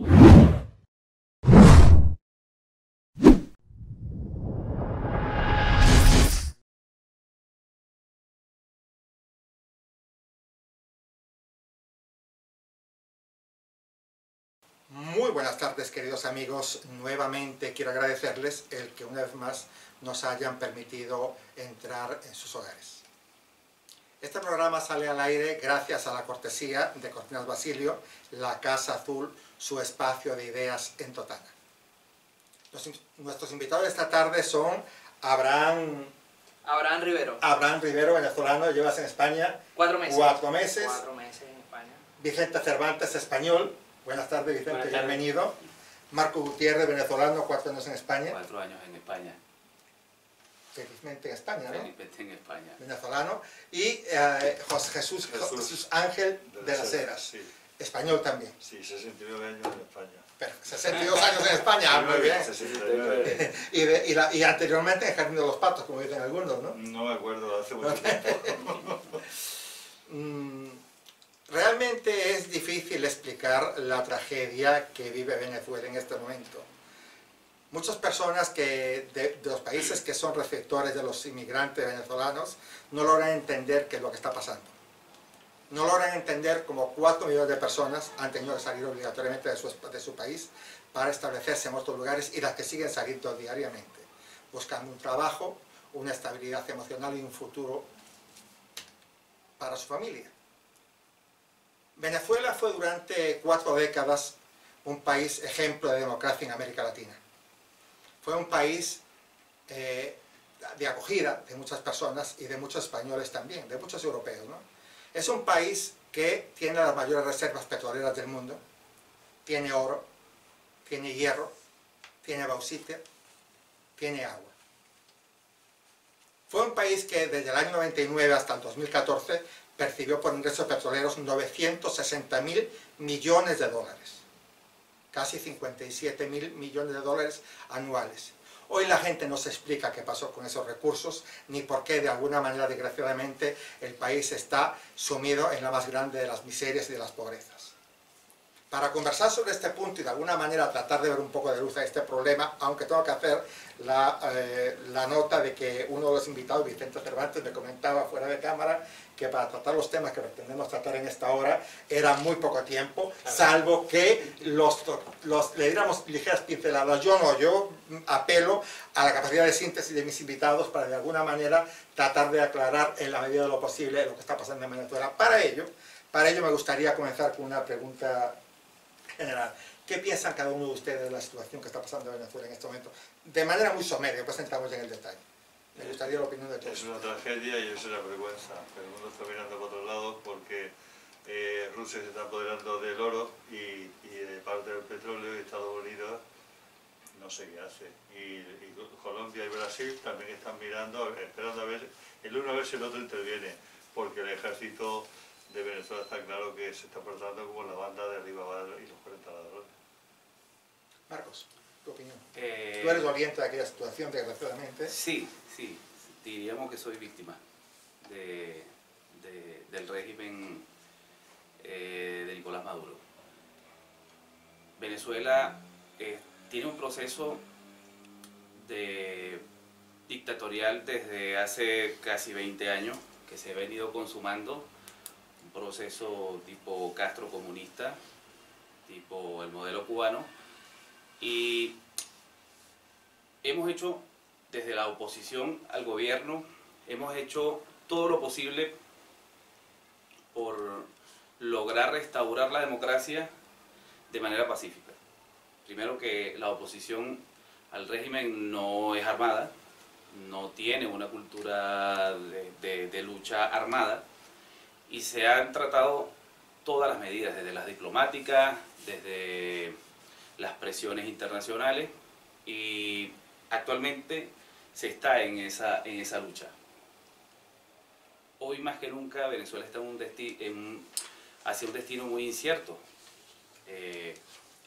Muy buenas tardes, queridos amigos. Nuevamente quiero agradecerles el que una vez más nos hayan permitido entrar en sus hogares. Este programa sale al aire gracias a la cortesía de Cortinas Basilio, la Casa Azul, su espacio de ideas en Totana. Nuestros invitados de esta tarde son Abraham Rivero, venezolano, llevas en España 4 meses. 4 meses. 4 meses en España. Vicente Cervantes, español. Buenas tardes, Vicente, Buenas tardes. bienvenido. Marco Gutiérrez, venezolano, 4 años en España. 4 años en España. Felizmente en España, ¿no? Felizmente en España. Venezolano. Y Jesús Ángel de las Heras, sí. Español también. Sí, 69 años en España. Pero 62 años en España, muy bien. 69. Y anteriormente en Jardín de los Patos, como dicen algunos, ¿no? No me acuerdo, hace mucho tiempo. Realmente es difícil explicar la tragedia que vive Venezuela en este momento. Muchas personas de los países que son receptores de los inmigrantes venezolanos no logran entender qué es lo que está pasando. No logran entender cómo 4 millones de personas han tenido que salir obligatoriamente de su país para establecerse en otros lugares, y las que siguen saliendo diariamente, buscando un trabajo, una estabilidad emocional y un futuro para su familia. Venezuela fue durante 4 décadas un país ejemplo de democracia en América Latina. Fue un país de acogida de muchas personas y de muchos españoles también, de muchos europeos, ¿no? Es un país que tiene las mayores reservas petroleras del mundo, tiene oro, tiene hierro, tiene bauxita, tiene agua. Fue un país que desde el año 99 hasta el 2014 percibió por ingresos petroleros 960.000 millones de dólares, casi 57.000 millones de dólares anuales. Hoy la gente no se explica qué pasó con esos recursos, ni por qué de alguna manera, desgraciadamente, el país está sumido en la más grande de las miserias y de las pobrezas. Para conversar sobre este punto y de alguna manera tratar de ver un poco de luz a este problema, aunque tengo que hacer la nota de que uno de los invitados, Vicente Cervantes, me comentaba fuera de cámara que para tratar los temas que pretendemos tratar en esta hora era muy poco tiempo, salvo que le diéramos ligeras pinceladas. Yo apelo a la capacidad de síntesis de mis invitados para de alguna manera tratar de aclarar en la medida de lo posible lo que está pasando en Venezuela. Para ello me gustaría comenzar con una pregunta general. ¿Qué piensan cada uno de ustedes de la situación que está pasando en Venezuela en este momento? De manera muy somera, después entramos en el detalle. Me gustaría la opinión de todos. Es una tragedia y es una vergüenza. El mundo está mirando para otros lados porque Rusia se está apoderando del oro y de parte del petróleo, y Estados Unidos no sé qué hace. Y Colombia y Brasil también están mirando, esperando a ver el uno a ver si el otro interviene, porque el ejército de Venezuela está claro que se está portando como la banda de Arriba y los 40 ladrones. Marcos, tu opinión. Tú eres doliente de aquella situación, desgraciadamente. Sí, diríamos que soy víctima del régimen de Nicolás Maduro. Venezuela tiene un proceso dictatorial desde hace casi 20 años que se ha venido consumando, un proceso tipo Castro comunista, tipo el modelo cubano, y hemos hecho desde la oposición al gobierno, hemos hecho todo lo posible por lograr restaurar la democracia de manera pacífica. Primero, que la oposición al régimen no es armada, no tiene una cultura de lucha armada, y se han tratado todas las medidas, desde las diplomáticas, desde las presiones internacionales, y actualmente se está en esa lucha. Hoy más que nunca Venezuela está hacia un destino muy incierto.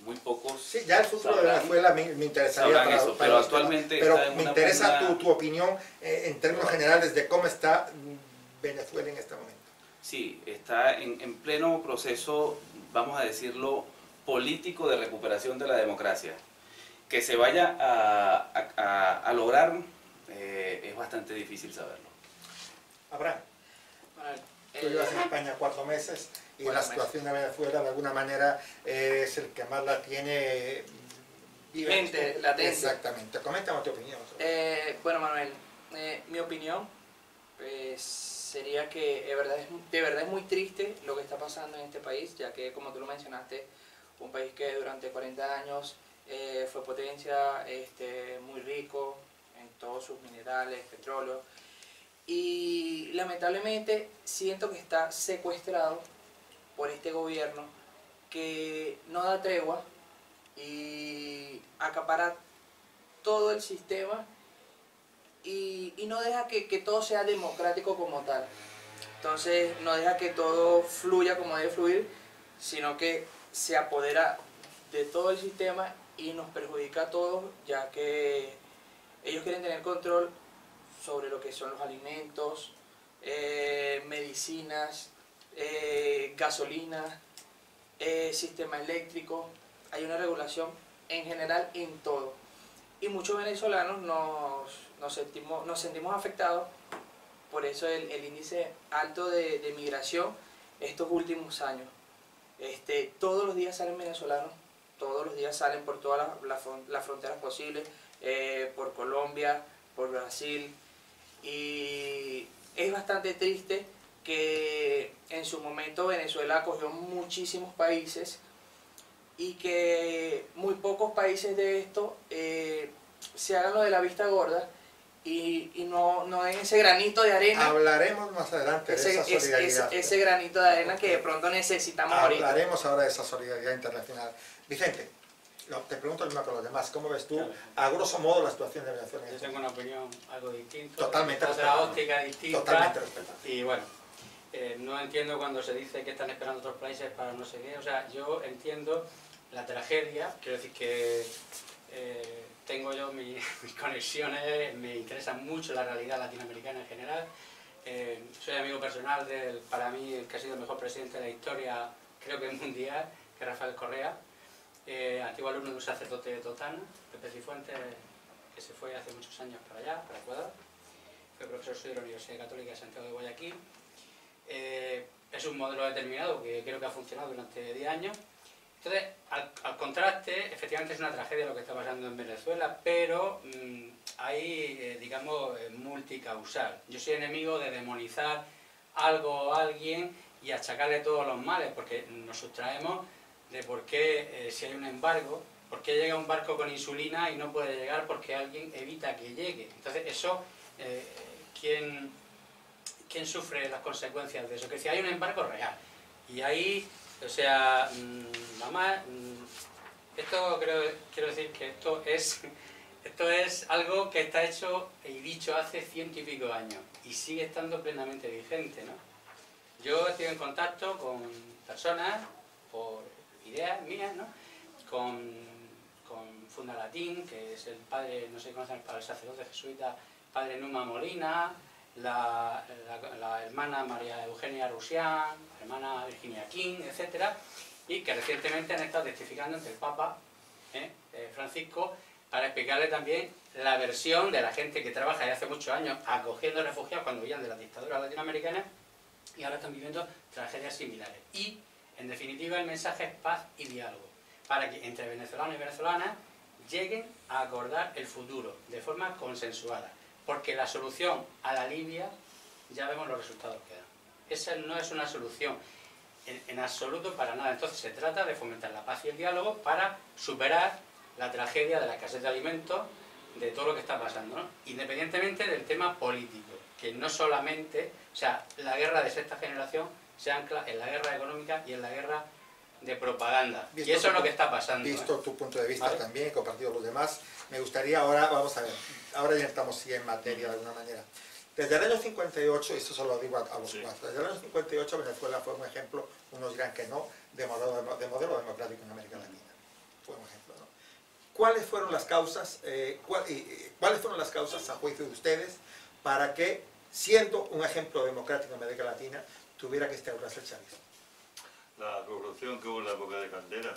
Muy pocos... Sí, ya el futuro de Venezuela me interesaría pero actualmente pero está en me una interesa pugna... tu opinión en términos generales de cómo está Venezuela en este momento. Sí, está en pleno proceso, vamos a decirlo, político de recuperación de la democracia que se vaya a lograr, es bastante difícil saberlo. Abraham, Manuel, tú llevas en España 4 meses y la 4 situación de Venezuela de alguna manera es el que más la tiene vigente, latente. Exactamente. Coméntame tu opinión. Bueno, Manuel, mi opinión sería que de verdad es muy triste lo que está pasando en este país, ya que, como tú lo mencionaste, un país que durante 40 años fue potencia, muy rico en todos sus minerales, petróleo, y lamentablemente siento que está secuestrado por este gobierno que no da tregua y acapara todo el sistema y no deja que todo sea democrático como tal. Entonces no deja que todo fluya como debe fluir, sino que se apodera de todo el sistema y nos perjudica a todos, ya que ellos quieren tener control sobre lo que son los alimentos, medicinas, gasolina, sistema eléctrico. Hay una regulación en general en todo. Y muchos venezolanos nos sentimos afectados por eso el índice alto de migración estos últimos años. Todos los días salen venezolanos, todos los días salen por todas las fronteras posibles, por Colombia, por Brasil, y es bastante triste que en su momento Venezuela acogió muchísimos países y que muy pocos países de esto se hagan lo de la vista gorda y no den ese granito de arena. Hablaremos más adelante de esa solidaridad. Ese granito de arena que de pronto necesitamos ahorita. Hablaremos ahora de esa solidaridad internacional. Vicente, te pregunto lo mismo con los demás. ¿Cómo ves tú, a grosso modo, la situación de Venezuela? Yo tengo una opinión algo distinta. Totalmente otra respetable. óptica distinta. Totalmente respetable. Y bueno, no entiendo cuando se dice que están esperando otros países para no sé qué. O sea, yo entiendo la tragedia, quiero decir que tengo yo mis conexiones, me interesa mucho la realidad latinoamericana en general. Soy amigo personal para mí, el que ha sido el mejor presidente de la historia, creo que mundial, que es Rafael Correa, antiguo alumno de un sacerdote de Totana, Pepe Cifuentes, que se fue hace muchos años para allá, para Ecuador. Fue profesor suyo de la Universidad Católica de Santiago de Guayaquil. Es un modelo determinado que creo que ha funcionado durante 10 años. Entonces, al contraste, efectivamente es una tragedia lo que está pasando en Venezuela, pero hay, digamos, multicausal. Yo soy enemigo de demonizar algo o alguien y achacarle todos los males, porque nos sustraemos de por qué, si hay un embargo, por qué llega un barco con insulina y no puede llegar porque alguien evita que llegue. Entonces, eso, ¿quién sufre las consecuencias de eso? Que si hay un embargo real, y ahí... O sea, esto quiero decir que esto es algo que está hecho y dicho hace 100 y pico años y sigue estando plenamente vigente, ¿no? Yo estoy en contacto con personas, por ideas mías, ¿no? Con Fundalatín, que es el padre, no sé si conocen al sacerdote jesuita, padre Numa Molina, la hermana María Eugenia Rusián, la hermana Virginia King, etc. Y que recientemente han estado testificando ante el Papa Francisco para explicarle también la versión de la gente que trabaja desde hace muchos años acogiendo refugiados cuando huían de las dictaduras latinoamericanas y ahora están viviendo tragedias similares. Y, en definitiva, el mensaje es paz y diálogo, para que entre venezolanos y venezolanas lleguen a acordar el futuro de forma consensuada. Porque la solución a la Libia, ya vemos los resultados que dan. Esa no es una solución en absoluto para nada. Entonces se trata de fomentar la paz y el diálogo para superar la tragedia de la escasez de alimentos, de todo lo que está pasando, ¿no? Independientemente del tema político, que no solamente, o sea, la guerra de sexta generación se ancla en la guerra económica y en la guerra de propaganda. Y eso es lo que está pasando. Visto tu punto de vista, ¿vale? También, compartido los demás, me gustaría ahora, vamos a ver, ahora ya estamos sí en materia de alguna manera. Desde el año 58, y esto se lo digo a los cuatro, desde el año 58 Venezuela fue un ejemplo, unos dirán que no, de modelo democrático en América Latina. Fue un ejemplo, ¿no? ¿Cuáles fueron las causas, cuáles fueron las causas a juicio de ustedes para que, siendo un ejemplo democrático en América Latina, tuviera que instaurarse el chavismo? La corrupción que hubo en la época de Caldera,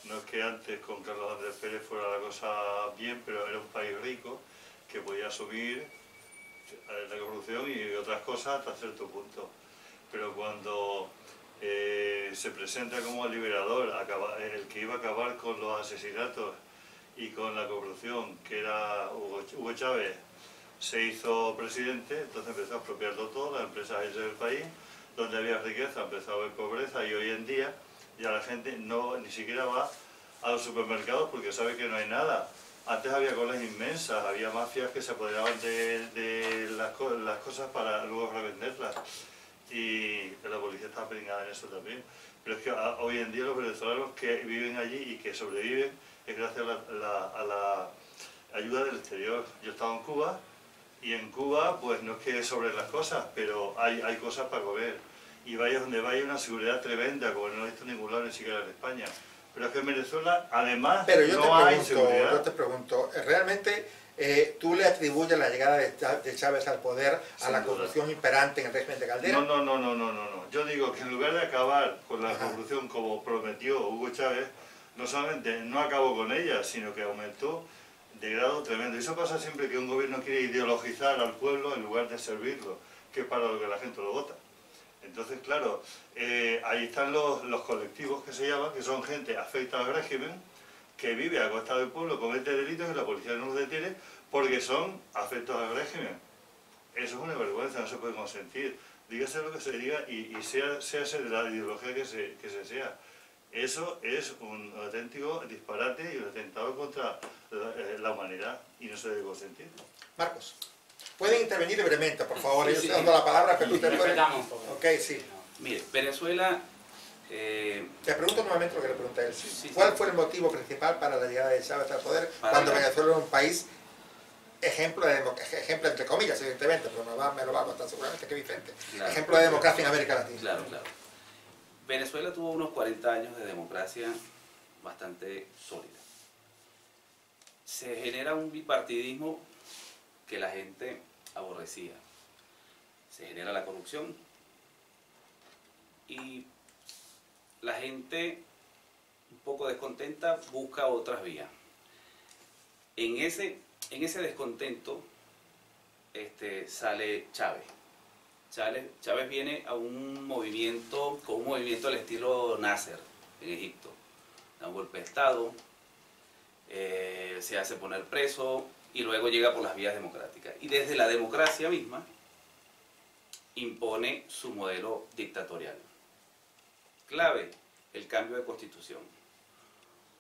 No es que antes con Carlos Andrés Pérez fuera la cosa bien, pero era un país rico que podía asumir la corrupción y otras cosas hasta cierto punto. Pero cuando se presenta como el liberador, el que iba a acabar con los asesinatos y con la corrupción, que era Hugo Chávez, se hizo presidente, entonces empezó a expropiarlo todo, las empresas del país, donde había riqueza empezó a haber pobreza, y hoy en día ya la gente ni siquiera va a los supermercados porque sabe que no hay nada. Antes había colas inmensas, había mafias que se apoderaban de las cosas para luego revenderlas, y la policía está pringada en eso también. Pero es que hoy en día los venezolanos que viven allí y que sobreviven es gracias a la ayuda del exterior. Yo he estado en Cuba, y en Cuba pues no es que sobren las cosas, pero hay cosas para comer. Y vaya donde vaya, una seguridad tremenda, como no lo he visto en ningún lado, ni siquiera en España. Pero es que en Venezuela, además, no hay seguridad. Yo te pregunto, ¿realmente tú le atribuyes la llegada de Chávez al poder a la corrupción imperante en el régimen de Caldera? No. Yo digo que en lugar de acabar con la corrupción como prometió Hugo Chávez, no solamente no acabó con ella, sino que aumentó de grado tremendo. Y eso pasa siempre que un gobierno quiere ideologizar al pueblo en lugar de servirlo, que es para lo que la gente lo vota. Entonces, claro, ahí están los colectivos que se llaman, que son gente afecta al régimen, que vive a costa del pueblo, comete delitos y la policía no los detiene porque son afectos al régimen. Eso es una vergüenza, no se puede consentir. Dígase lo que se diga y sea de la ideología que se sea. Eso es un auténtico disparate y un atentado contra la humanidad, y no se debe consentir. Marcos, pueden intervenir brevemente, por favor. Sí, Yo sí. estoy dando la palabra, pero usted puede... Respetamos un poco. Ok, sí. Mire, Venezuela... Te pregunto nuevamente lo que le pregunté a él. Sí. ¿Cuál fue el motivo principal para la llegada de Chávez al poder cuando la- Venezuela era un país ejemplo entre comillas, evidentemente, pero me lo va a contar seguramente que Vicente, Claro. ejemplo de democracia en América Latina? Claro. Venezuela tuvo unos 40 años de democracia bastante sólida. Se genera un bipartidismo que la gente aborrecía. Se genera la corrupción y la gente, un poco descontenta, busca otras vías. En ese descontento sale Chávez. Chávez viene con un movimiento al estilo Nasser en Egipto. Da un golpe de Estado, se hace poner preso y luego llega por las vías democráticas. Y desde la democracia misma impone su modelo dictatorial. Clave, el cambio de constitución.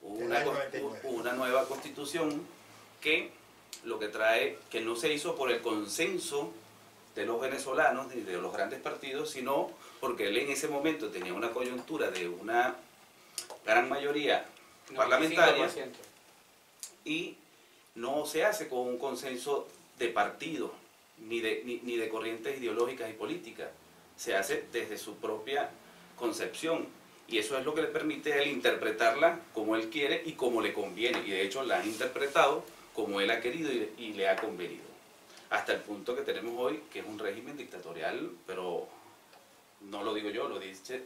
Una nueva constitución que lo que trae, que no se hizo por el consenso de los venezolanos ni de los grandes partidos, sino porque él en ese momento tenía una coyuntura de una gran mayoría parlamentaria 95%. y no se hace con un consenso de partidos ni de corrientes ideológicas y políticas, se hace desde su propia concepción, y eso es lo que le permite a él interpretarla como él quiere y como le conviene, y de hecho la han interpretado como él ha querido y le ha convenido, hasta el punto que tenemos hoy, que es un régimen dictatorial, pero no lo digo yo, lo dice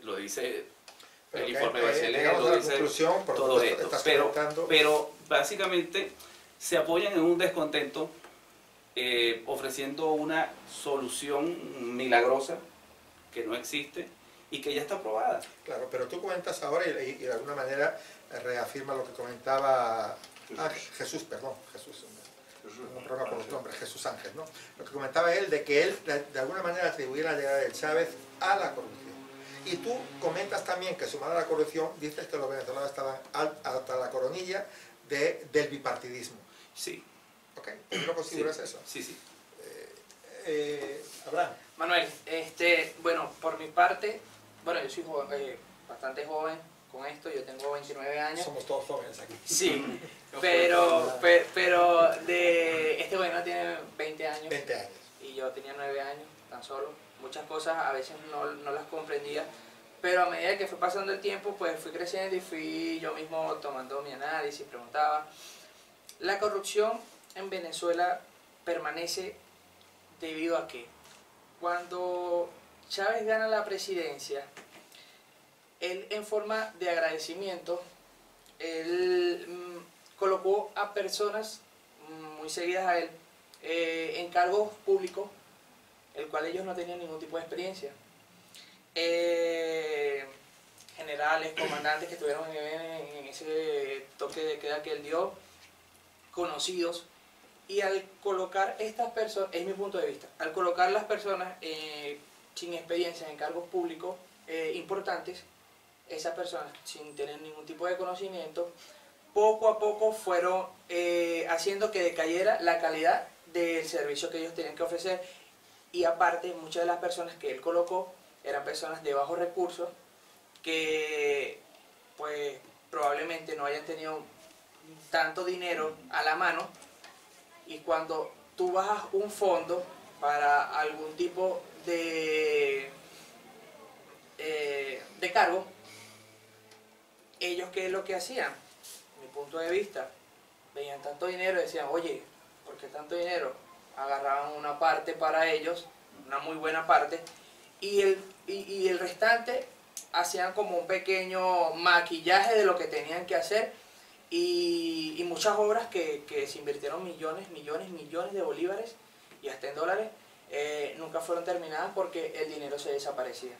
el informe Bachelet, lo dice todo esto, pero básicamente se apoyan en un descontento, ofreciendo una solución milagrosa que no existe y que ya está aprobada. Claro, pero tú comentas ahora y de alguna manera reafirma lo que comentaba Jesús, un problema por los nombres, Jesús Ángel, ¿no? Lo que comentaba él de que él de alguna manera atribuía la llegada de Chávez a la corrupción. Y tú comentas también que sumada a la corrupción, dices que los venezolanos estaban hasta la coronilla del bipartidismo. Sí. ¿Ok? ¿Tú lo consideras eso? Sí. Abraham. Manuel, bueno, por mi parte, bueno, yo soy bastante joven con esto, yo tengo 29 años. Somos todos jóvenes aquí. Sí, pero este gobierno tiene 20 años. 20 años. Y yo tenía 9 años, tan solo. Muchas cosas a veces no las comprendía, pero a medida que fue pasando el tiempo, pues fui creciendo y fui yo mismo tomando mi análisis, preguntaba. La corrupción en Venezuela permanece debido a que cuando Chávez gana la presidencia, él en forma de agradecimiento él colocó a personas muy seguidas a él en cargos públicos, el cual ellos no tenían ningún tipo de experiencia. Generales, comandantes que estuvieron en ese toque de queda que él dio, conocidos, y al colocar estas personas, es mi punto de vista, al colocar las personas sin experiencia en cargos públicos importantes, esas personas sin tener ningún tipo de conocimiento, poco a poco fueron haciendo que decayera la calidad del servicio que ellos tenían que ofrecer. Y aparte, muchas de las personas que él colocó eran personas de bajos recursos que pues probablemente no hayan tenido tanto dinero a la mano, y cuando tú bajas un fondo para algún tipo de cargo, ellos ¿qué es lo que hacían? Mi punto de vista, veían tanto dinero y decían, oye, ¿por qué tanto dinero? Agarraban una parte para ellos, una muy buena parte, y el restante hacían como un pequeño maquillaje de lo que tenían que hacer, y muchas obras que se invirtieron millones de bolívares y hasta en dólares, nunca fueron terminadas porque el dinero se desaparecía.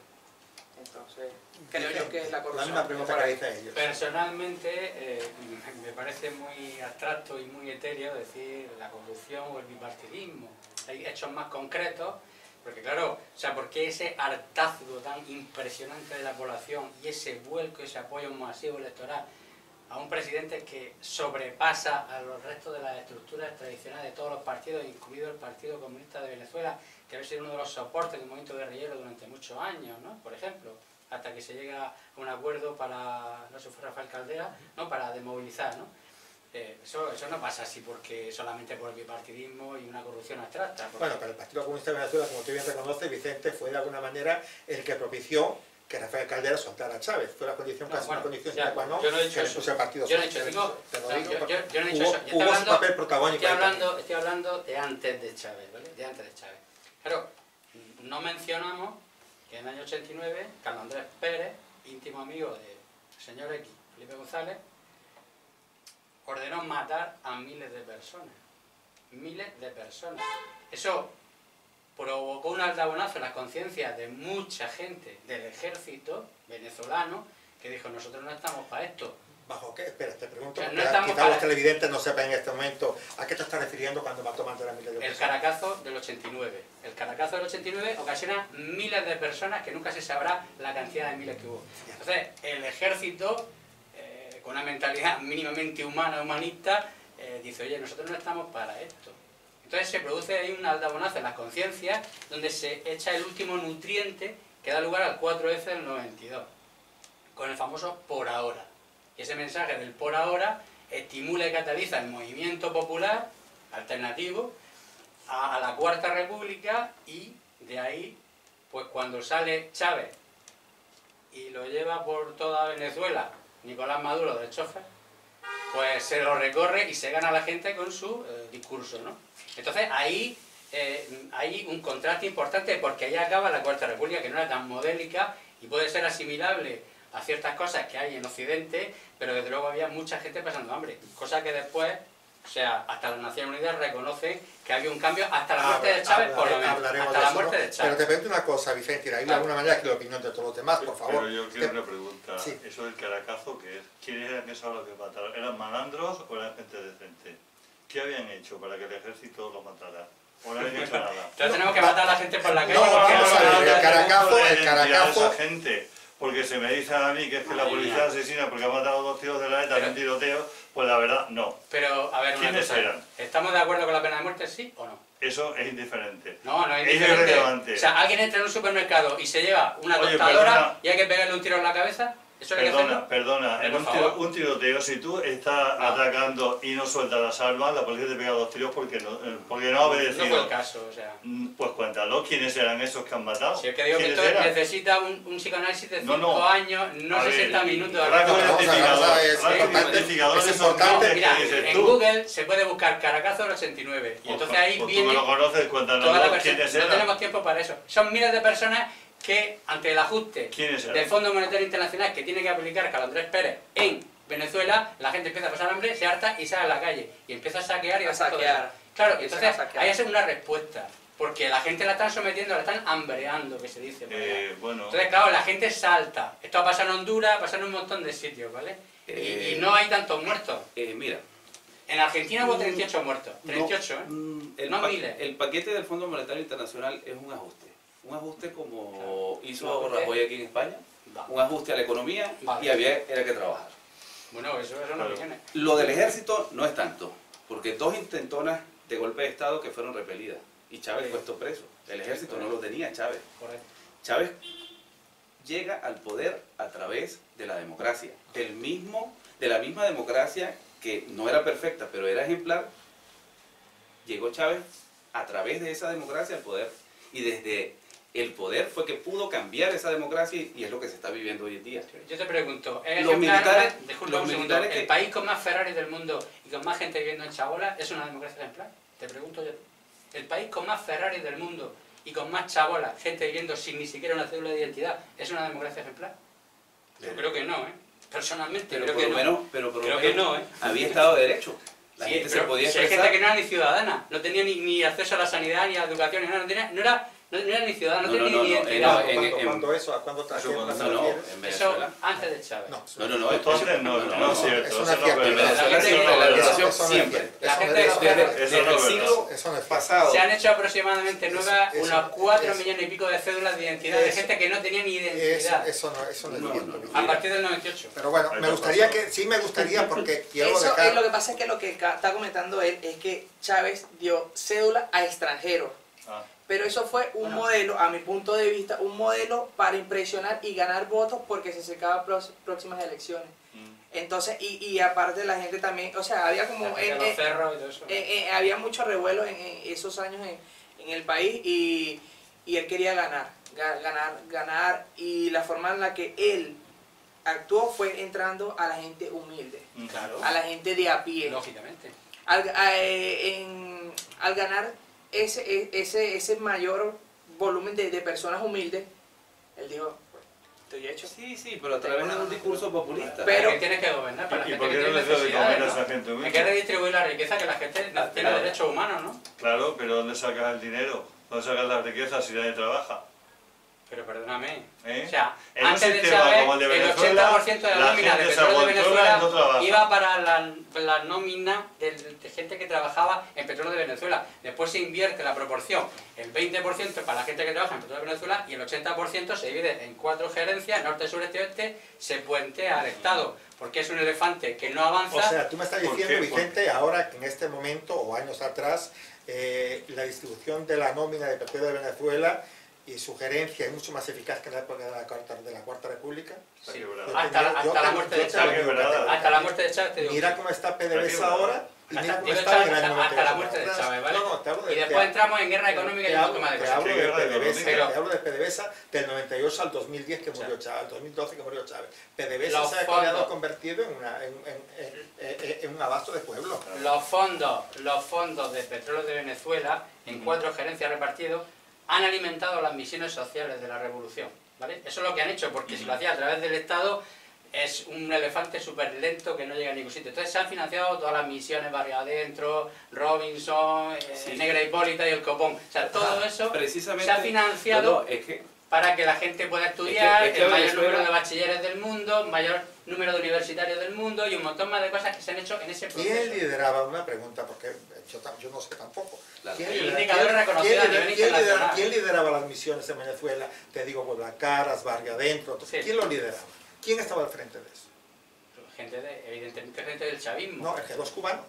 Entonces, creo yo que es la corrupción. La misma pregunta que dice ellos. Personalmente, me parece muy abstracto y muy etéreo decir la corrupción o el bipartidismo. Hay hechos más concretos, porque claro, o sea, ¿por qué ese hartazgo tan impresionante de la población y ese vuelco, ese apoyo masivo electoral a un presidente que sobrepasa a los restos de las estructuras tradicionales de todos los partidos, incluido el Partido Comunista de Venezuela, que había sido uno de los soportes del movimiento guerrillero durante muchos años, ¿no? Por ejemplo, hasta que se llega a un acuerdo para, no sé, fue Rafael Caldera, ¿no? Para desmovilizar, ¿no? Eso no pasa así porque solamente por el bipartidismo y una corrupción abstracta. Bueno, pero el Partido Comunista de Venezuela, como tú bien reconoces, Vicente, fue de alguna manera el que propició que Rafael Caldera soltara a Chávez. Fue la condición, casi una condición sine qua non, yo no he dicho que eso. el Partido Yo no he dicho Socialista. eso. Te lo digo porque Yo no he dicho eso. hubo su papel protagónico. Estoy hablando de antes de Chávez, ¿vale? De antes de Chávez. Pero no mencionamos que en el año 89, Carlos Andrés Pérez, íntimo amigo del señor X, Felipe González, ordenó matar a miles de personas. Miles de personas. Eso provocó un aldabonazo en las conciencias de mucha gente del ejército venezolano que dijo, nosotros no estamos para esto. ¿Bajo qué? Espera, te pregunto, O sea, no porque estamos quizás para- los televidentes no sepan en este momento a qué te estás refiriendo cuando mató a Mandela miles de El personas. Caracazo del 89. El Caracazo del 89 ocasiona miles de personas que nunca se sabrá la cantidad de miles que hubo. Entonces, el ejército, con una mentalidad mínimamente humana, humanista, dice, oye, nosotros no estamos para esto. Entonces se produce ahí un aldabonazo en las conciencias donde se echa el último nutriente que da lugar al 4F del 92, con el famoso por ahora. Y ese mensaje del por ahora estimula y cataliza el movimiento popular alternativo a la Cuarta República, y de ahí, pues cuando sale Chávez y lo lleva por toda Venezuela Nicolás Maduro del chofer, pues se lo recorre y se gana a la gente con su discurso, ¿no? Entonces ahí hay un contraste importante, porque ahí acaba la Cuarta República, que no era tan modélica y puede ser asimilable a ciertas cosas que hay en Occidente, pero desde luego había mucha gente pasando hambre, cosa que después, o sea, hasta las Naciones Unidas reconocen que había un cambio hasta la muerte de Chávez, por lo menos, Hablaremos hasta de la eso, muerte ¿no? de Chávez. Pero te pregunto una cosa, Vicente, y de ahí de alguna manera que la opinión de todos los demás, por favor. Pero yo quiero una pregunta. Sí. ¿Eso del Caracazo qué es? ¿Quiénes eran esos a los que mataron? ¿Eran malandros o eran gente decente? ¿Qué habían hecho para que el ejército los matara? ¿O no habían hecho nada? Entonces tenemos que matar a la gente por la calle. No, porque vamos a ver, el Caracazo, de Caracazo. esa gente, porque se me dice a mí que es que la Madre policía mía. asesina porque ha matado 2 tiros de la ETA en Pero- un tiroteo, pues la verdad, no. Pero, a ver, una ¿Quiénes cosa. eran? ¿Estamos de acuerdo con la pena de muerte, sí o no? Eso es indiferente. No, no es Es indiferente. irrelevante. O sea, alguien entra en un supermercado y se lleva una Oye, tostadora perdona. y hay que pegarle un tiro en la cabeza. ¿Eso hay que hacerlo? Perdona, en Por un, favor. un tiroteo, si tú estás No. atacando y no sueltas las armas, la policía te pega 2 tiros porque no ha No fue el obedecido. caso, o sea. Pues cuéntalo, ¿quiénes eran esos que han matado? Si es que digo que ¿Quiénes esto eran? necesita un psicoanálisis de 5 No, no. años, no A ver, 60 minutos. rango Vamos a ver, identificador, es rango importante, identificador es son importante. nombres Mira, que dices en tú. Google se puede buscar Caracazo del 89 y entonces ahí Pues tú viene que lo conoces, toda la cuéntanos persona. quiénes No eran. tenemos tiempo para eso. Son miles de personas que, ante el ajuste ¿Quiénes eran? del Fondo Monetario Internacional que tiene que aplicar Carlos Andrés Pérez en Venezuela, la gente empieza a pasar hambre, se harta y sale a la calle. Y empieza a saquear y A saquear. Claro, Empiezan entonces a saquear. hay que hacer una respuesta. Porque la gente la están sometiendo, la están hambreando, que se dice. ¿Vale? Bueno, Entonces, claro, la gente salta. Esto ha pasado en Honduras, ha pasado en un montón de sitios, ¿vale? Y no hay tantos muertos. Mira, En Argentina hubo 38 muertos. 38, ¿eh? No miles. el paquete del Fondo Monetario Internacional es un ajuste. Un ajuste como hizo Un ajuste. Rajoy aquí en España. Va. Un ajuste a la economía Vale. y era que trabajar. Bueno, eso no Claro. viene. Lo del ejército no es tanto, porque 2 intentonas de golpe de Estado que fueron repelidas y Chávez Sí. puesto preso. El ejército no lo tenía Chávez. Correcto. Chávez llega al poder a través de la democracia. De la misma democracia que no era perfecta, pero era ejemplar, llegó Chávez a través de esa democracia al poder. Y desde el poder fue que pudo cambiar esa democracia y es lo que se está viviendo hoy en día. Yo te pregunto, ¿es Los ejemplar, militares- disculpa los un segundo, militares el que- país con más Ferrari del mundo y con más gente viviendo en chabola es una democracia ejemplar? Te pregunto yo. El país con más Ferrari del mundo y con más chabola, gente viviendo sin ni siquiera una cédula de identidad, ¿es una democracia ejemplar? Yo creo que no, ¿eh? Personalmente Pero creo por que lo no. menos, pero por lo Creo menos que no, ¿eh? había Estado de Derecho. La Sí, gente se pero podía si hay expresar. gente que no era ni ciudadana, no tenía ni acceso a la sanidad, ni a la educación, ni nada, no era ni ciudadana, no No, tenía no, ni no, identidad. ¿Cuándo eso? ¿A cuándo te Eso cuando- refieres? No, no, en Eso Venezuela. antes de Chávez. No, No, entonces no es cierto. eso no Eso es no cierto. es En verdad. Venezuela gente- siempre la eso- educación eso no es siempre. cierto. La Eso no gente es de los cierto. perros- Desde Eso no el es siglo Eso no es pasado. Se han hecho aproximadamente nuevas Eso- unos 4 eso- millones y pico de cédulas de identidad de eso- gente que no tenía ni identidad. Eso no es No, cierto. no, A partir del 98. Pero bueno, Ahí me te gustaría pasó. me gustaría porque quiero Eso dejar... es lo que pasa, es que lo que está comentando él es que Chávez dio cédula a extranjeros. Ah, Pero eso fue un Bueno. modelo, a mi punto de vista, un modelo para impresionar y ganar votos porque se acercaban próximas elecciones. mm. Entonces, y aparte la gente también, o sea, había como... La gente de los cerros y todo eso. había mucho revuelo en esos años en el país y él quería ganar y la forma en la que él actuó fue entrando a la gente humilde, Claro, a la gente de a pie. lógicamente. Al ganar ese mayor volumen de personas humildes, él dijo, pues, estoy hecho. Sí, sí, pero a través de un discurso populista. Pero- que tienes que gobernar para la ¿Y gente por que qué no tiene les da de comer a necesidades, esa ¿no? gente Hay humilde? que redistribuir la riqueza que la gente tiene pero- derechos humanos, ¿no? Claro, pero ¿dónde sacas el dinero? ¿Dónde sacas la riqueza si nadie trabaja? Pero perdóname. ¿Eh? O sea, En un antes de sistema Chávez, como el de el Venezuela, 80% de la la nómina de gente se petróleo de amontona y Venezuela no trabaja. iba para la nómina de gente que trabajaba en petróleo de Venezuela. Después se invierte la proporción, el 20% para la gente que trabaja en petróleo de Venezuela y el 80% se divide en 4 gerencias, norte, sur, este y oeste, se puentea al Estado, porque es un elefante que no avanza. O sea, tú me estás ¿Por diciendo, qué? Vicente, ahora que en este momento o años atrás, la distribución de la nómina de petróleo de Venezuela y su gerencia es mucho más eficaz que en la época de la Cuarta República. Está Sí. quebrado. Yo Hasta yo la tengo- muerte yo de tengo Chávez. que- Hasta la muerte de Chávez te digo. Mira cómo está PDVSA ahora y mira cómo Digo, está en el año hasta 98. la muerte de Chávez, ¿vale? No, te hablo de... Y después entramos en guerra económica y Te un hablo, poco más de te cosas. hablo ¿Qué de guerra PDVSA, económica? te hablo de PDVSA del 98 al 2010 que murió Chávez. Chávez, al 2012 que murió Chávez. PDVSA Los se ha fondos. convertido en un abasto de pueblo. Los fondos de petróleo de Venezuela, en 4 gerencias repartidos, han alimentado las misiones sociales de la revolución, ¿vale? Eso es lo que han hecho, porque si lo hacía a través del Estado, es un elefante súper lento que no llega a ningún sitio. Entonces se han financiado todas las misiones Barrio Adentro, Robinson, Negra Hipólita y El Copón. O sea, todo eso Precisamente, se ha financiado no, es que para que la gente pueda estudiar, Es que el mayor Venezuela- número de bachilleres del mundo, mayor número de universitarios del mundo y un montón más de cosas que se han hecho en ese proceso. ¿Quién lideraba? Una pregunta, porque yo no sé tampoco. Claro. ¿Quién Hay lidera- indicadores quién- reconocidos a nivel internacional. ¿Quién lideraba las misiones en Venezuela? Te digo, Caras, Barrio Adentro. Sí. ¿Quién lo lideraba? ¿Quién estaba al frente de eso? Evidentemente gente del chavismo. No, el G2 cubano.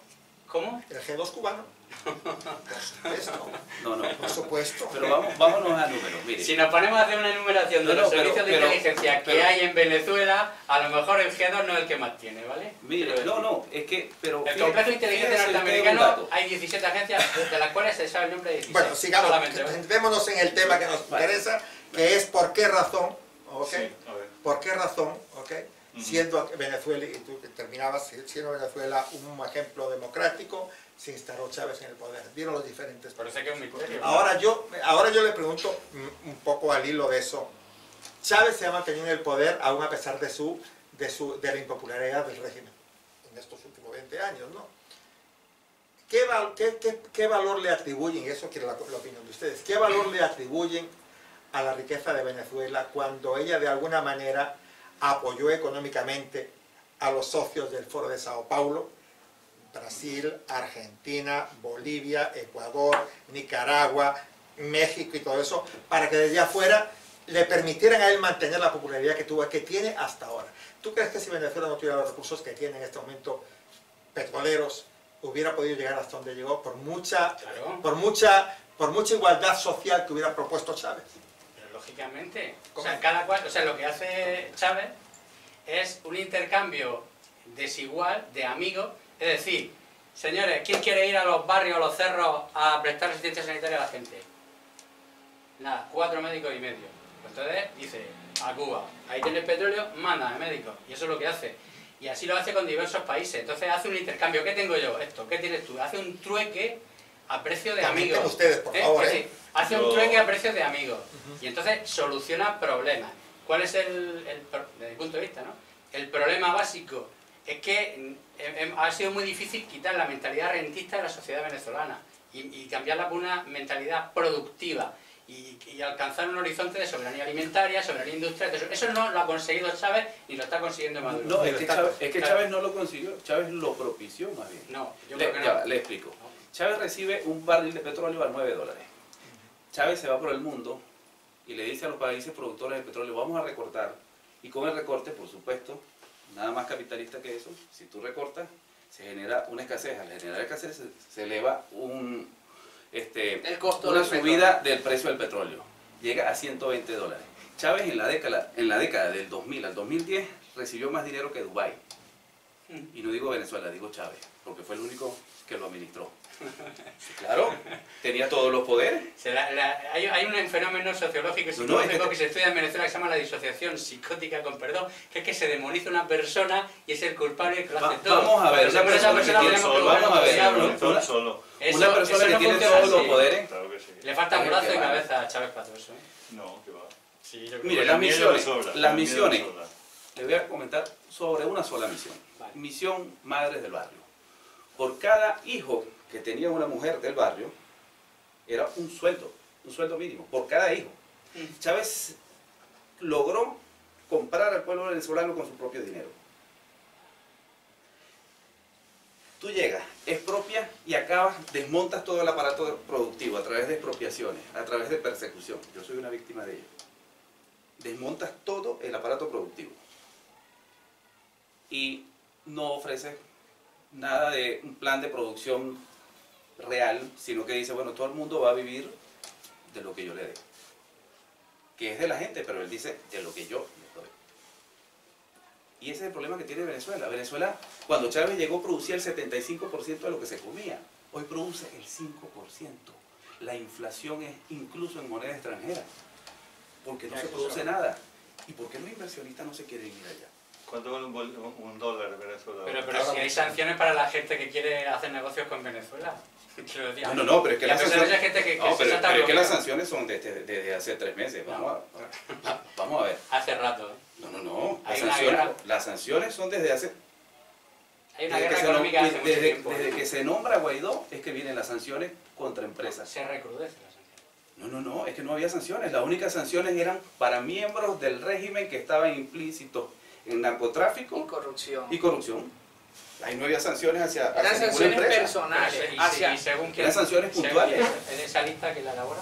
¿Cómo? El G2 cubano. Por supuesto. no, Por supuesto. pero vámonos a números, mire. Si nos ponemos a hacer una enumeración de No, los pero- servicios de pero- inteligencia que pero- hay en Venezuela, a lo mejor el G2 no es el que más tiene, ¿vale? Mire, Quiero no, decir. es que, pero El complejo inteligente fíjese usted un norteamericano, dato. hay 17 agencias, de las cuales se sabe el nombre de 16. Bueno, sigamos. solamente, ¿vale? Centrémonos en el tema que nos Vale. interesa, que es por qué razón, ¿ok? Sí, a ver. ¿Por qué razón, ok? Ujú. Siendo Venezuela, y tú que terminabas, siendo Venezuela un ejemplo democrático, se instaló Chávez en el poder. Vieron los diferentes. Parece que es un misterio. Ahora yo le pregunto un poco al hilo de eso. Chávez se ha mantenido en el poder aún a pesar de su de la impopularidad del régimen en estos últimos 20 años, ¿no? ¿Qué valor le atribuyen, y eso quiero la opinión de ustedes, qué valor le atribuyen a la riqueza de Venezuela cuando ella de alguna manera apoyó económicamente a los socios del Foro de Sao Paulo, Brasil, Argentina, Bolivia, Ecuador, Nicaragua, México y todo eso, para que desde afuera le permitieran a él mantener la popularidad que tiene hasta ahora? ¿Tú crees que si Venezuela no tuviera los recursos que tiene en este momento petroleros, hubiera podido llegar hasta donde llegó por mucha igualdad social que hubiera propuesto Chávez? Pero lógicamente, o sea, cada cual, o sea, lo que hace Chávez es un intercambio desigual de amigos, es decir, señores, ¿quién quiere ir a los barrios, a los cerros a prestar asistencia sanitaria a la gente? Nada, 4 médicos y medio. Entonces dice, a Cuba, ahí tienes petróleo, manda a médicos, y eso es lo que hace. Y así lo hace con diversos países. Entonces hace un intercambio. ¿Qué tengo yo? Esto. ¿Qué tienes tú? Hace un trueque a precio de amigos. Ustedes, por favor, Sí, sí. Hace un trueque a precios de amigos. Y entonces soluciona problemas. ¿Cuál es desde mi punto de vista, ¿no? El problema básico es que ha sido muy difícil quitar la mentalidad rentista de la sociedad venezolana y cambiarla por una mentalidad productiva y alcanzar un horizonte de soberanía alimentaria, soberanía industrial. Eso no lo ha conseguido Chávez ni lo está consiguiendo Maduro. No, es que Chávez no lo consiguió, Chávez lo propició más bien. No, yo creo que no. Le explico. Chávez recibe un barril de petróleo a $9. Chávez se va por el mundo y le dice a los países productores de petróleo, vamos a recortar. Y con el recorte, por supuesto, nada más capitalista que eso, si tú recortas, se genera una escasez. Al generar escasez se eleva el costo una del subida del precio del petróleo. Llega a $120. Chávez en la década del 2000 al 2010 recibió más dinero que Dubái. Y no digo Venezuela, digo Chávez, porque fue el único que lo administró. Claro, tenía todos los poderes. Hay un fenómeno sociológico y psicológico que se estudia en Venezuela que se llama la disociación psicótica, con perdón, que es que se demoniza una persona y es el culpable que lo hace todo. Vamos a ver, una persona que tiene una persona que tiene todos los poderes. Claro que sí. Le falta un brazo y cabeza a Chávez para todo eso. No, que va. Sí, yo creo Mire, que las misiones, sobra, le voy a comentar sobre una sola misión. Vale. Misión Madres del Barrio. Por cada hijo que tenía una mujer del barrio, era un sueldo mínimo, por cada hijo. Chávez logró comprar al pueblo venezolano con su propio dinero. Tú llegas, expropias y acabas, desmontas todo el aparato productivo a través de expropiaciones, a través de persecución. Yo soy una víctima de ello. Desmontas todo el aparato productivo. Y no ofreces nada de un plan de producción real, sino que dice, bueno, todo el mundo va a vivir de lo que yo le dé. Que es de la gente, pero él dice, de lo que yo le doy. Y ese es el problema que tiene Venezuela. Venezuela, cuando Chávez llegó, producía el 75% de lo que se comía. Hoy produce el 5%. La inflación es incluso en moneda extranjera. Porque no se produce nada. ¿Y por qué los inversionistas no se quieren ir allá? ¿Cuánto vale un dólar en Venezuela? Pero si hay sanciones para la gente que quiere hacer negocios con Venezuela. No, pero es que las sanciones, gente que pero es que las sanciones son desde hace 3 meses. Vamos a ver. Hace rato. No. Hay una guerra. Las sanciones son desde hace... Hay una guerra económica hace mucho tiempo. Desde que se nombra Guaidó es que vienen las sanciones contra empresas. Se recrudece las sanciones. No, es que no había sanciones. Las únicas sanciones eran para miembros del régimen que estaban implícitos en narcotráfico y corrupción. Ahí no había sanciones hacia eran sanciones personales. Y según eran sanciones puntuales. En esa lista que la elabora,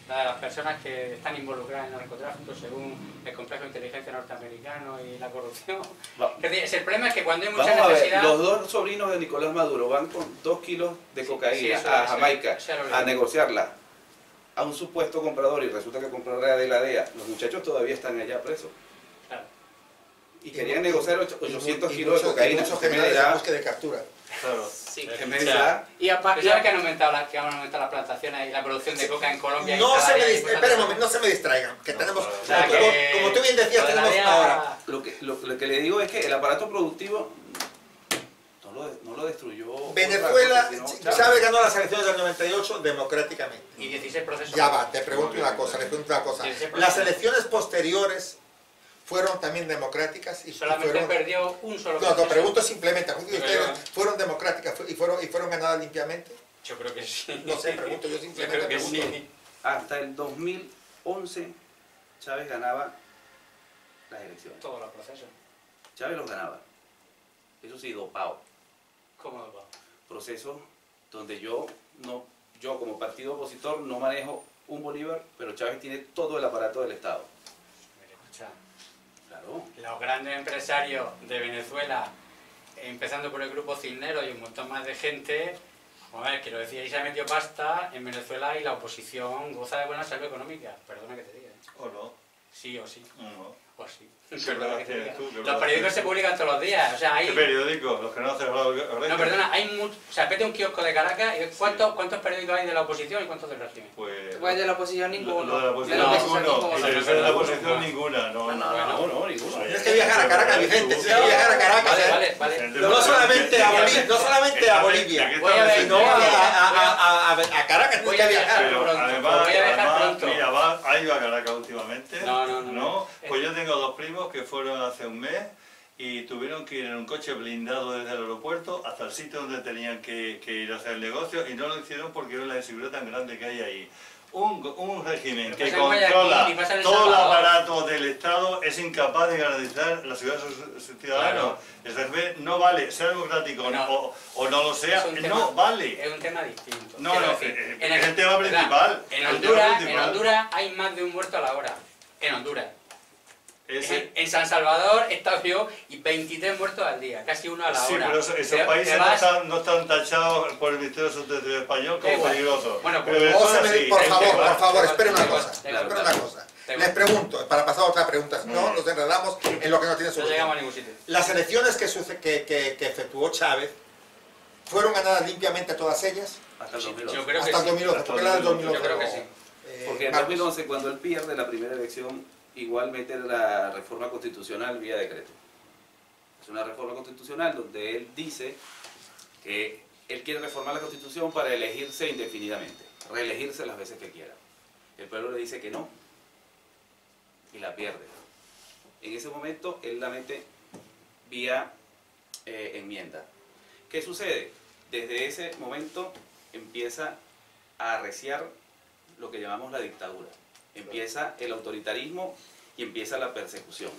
la de las personas que están involucradas en el narcotráfico según el complejo de inteligencia norteamericano y la corrupción. El problema es que cuando hay mucha necesidad... Los 2 sobrinos de Nicolás Maduro van con 2 kilos de cocaína a Jamaica a negociarla a un supuesto comprador y resulta que el comprador era de la DEA. Los muchachos todavía están allá presos. Claro. Y querían negociar 800 kilos de cocaína. Muchos generales de búsqueda de captura. Claro. Sí. Y aparte que han aumentado las plantaciones y la producción de coca en Colombia. Espera un momento, no se me distraigan, que tenemos, como tú bien decías, tenemos una hora. Lo que le digo es que el aparato productivo no lo destruyó. Venezuela, Chávez ganó las elecciones del 98 democráticamente. Y 16 procesos. Ya va, te pregunto una cosa, Las elecciones posteriores fueron también democráticas y Solamente fueron... perdió un solo No, proceso. no, pregunto simplemente, ¿a juicio de Pero ustedes fueron democráticas y fueron ganadas limpiamente? Yo creo que sí. No sé, pregunto, yo Yo simplemente creo que pregunto. sí. Hasta el 2011 Chávez ganaba las elecciones. Todos los procesos. Chávez los ganaba. Eso sí, dopado. ¿Cómo lo va? Procesos donde yo como partido opositor no manejo un bolívar, pero Chávez tiene todo el aparato del Estado. Escucha, Claro. los grandes empresarios de Venezuela, empezando por el grupo Cisneros y un montón más de gente, a ver, que lo decía, y se ha metido pasta en Venezuela y la oposición goza de buena salud económica. Perdona que te diga. ¿O no? Sí o sí. No. O sí. ¿Qué Perdona que te tienes diga. tú? ¿Qué Los verdad periódicos tienes se tú? publican todos los días. O sea, hay... ¿Qué periódico? Los que no han cerrado el No, perdona, hay mucho... O sea, vete a un kiosco de Caracas y ¿cuántos periódicos hay de la oposición y cuántos del régimen? Pues de la oposición ninguno. Lo de la oposición De la oposición ninguno. ninguno. Y de la oposición ninguna. No, No, ninguno. Tienes que viajar a Caracas, Vicente, tienes que viajar a Caracas. Vale. No solamente a Bolivia, no solamente a Bolivia, Voy a ver, sino a Caracas Voy tienes a que viajar. viajar. Pero pronto. además, Voy a viajar pronto. mira, ¿ha ido a Caracas últimamente? No. Pues yo tengo dos primos que fueron hace un mes y tuvieron que ir en un coche blindado desde el aeropuerto hasta el sitio donde tenían que ir a hacer el negocio y no lo hicieron porque era la inseguridad tan grande que hay ahí. Un régimen Pero que pasa en Guayaquil controla y pasa en El todo el Salvador. aparato del Estado es incapaz de garantizar la seguridad de sus ciudadanos. Claro. El régimen no vale, sea democrático Bueno, o no lo sea, Es un tema- no vale. Es un tema distinto. No, Quiero no, decir, es el tema ¿verdad? principal. En el tema Honduras, principal. hay más de un muerto a la hora. En Honduras. Ese- En San Salvador está yo y 23 muertos al día, casi uno a la Sí, hora. pero esos Te países vas- no están tachados por el Ministerio de Territorio Español Da como igual. peligrosos. Bueno, Pero pues, Venezuela José, sí. por Hay que favor, va. por favor, espere una Da igual, cosa. da igual. Espere una cosa. Da igual. Les pregunto, para pasar a otra pregunta, si no nos enredamos en lo que no tiene No solución. llegamos a ningún sitio. Las elecciones que efectuó Chávez, ¿fueron ganadas limpiamente todas ellas? Hasta el Yo 2011. creo que Hasta el sí. 2011, Hasta ¿por qué el la del 2011? Yo creo que sí. Porque en Marcos. 2011, cuando él pierde la primera elección, igual mete la reforma constitucional vía decreto. Es una reforma constitucional donde él dice que él quiere reformar la constitución para elegirse indefinidamente, reelegirse las veces que quiera. El pueblo le dice que no y la pierde. En ese momento él la mete vía enmienda. ¿Qué sucede? Desde ese momento empieza a arreciar lo que llamamos la dictadura. Empieza el autoritarismo y empieza la persecución.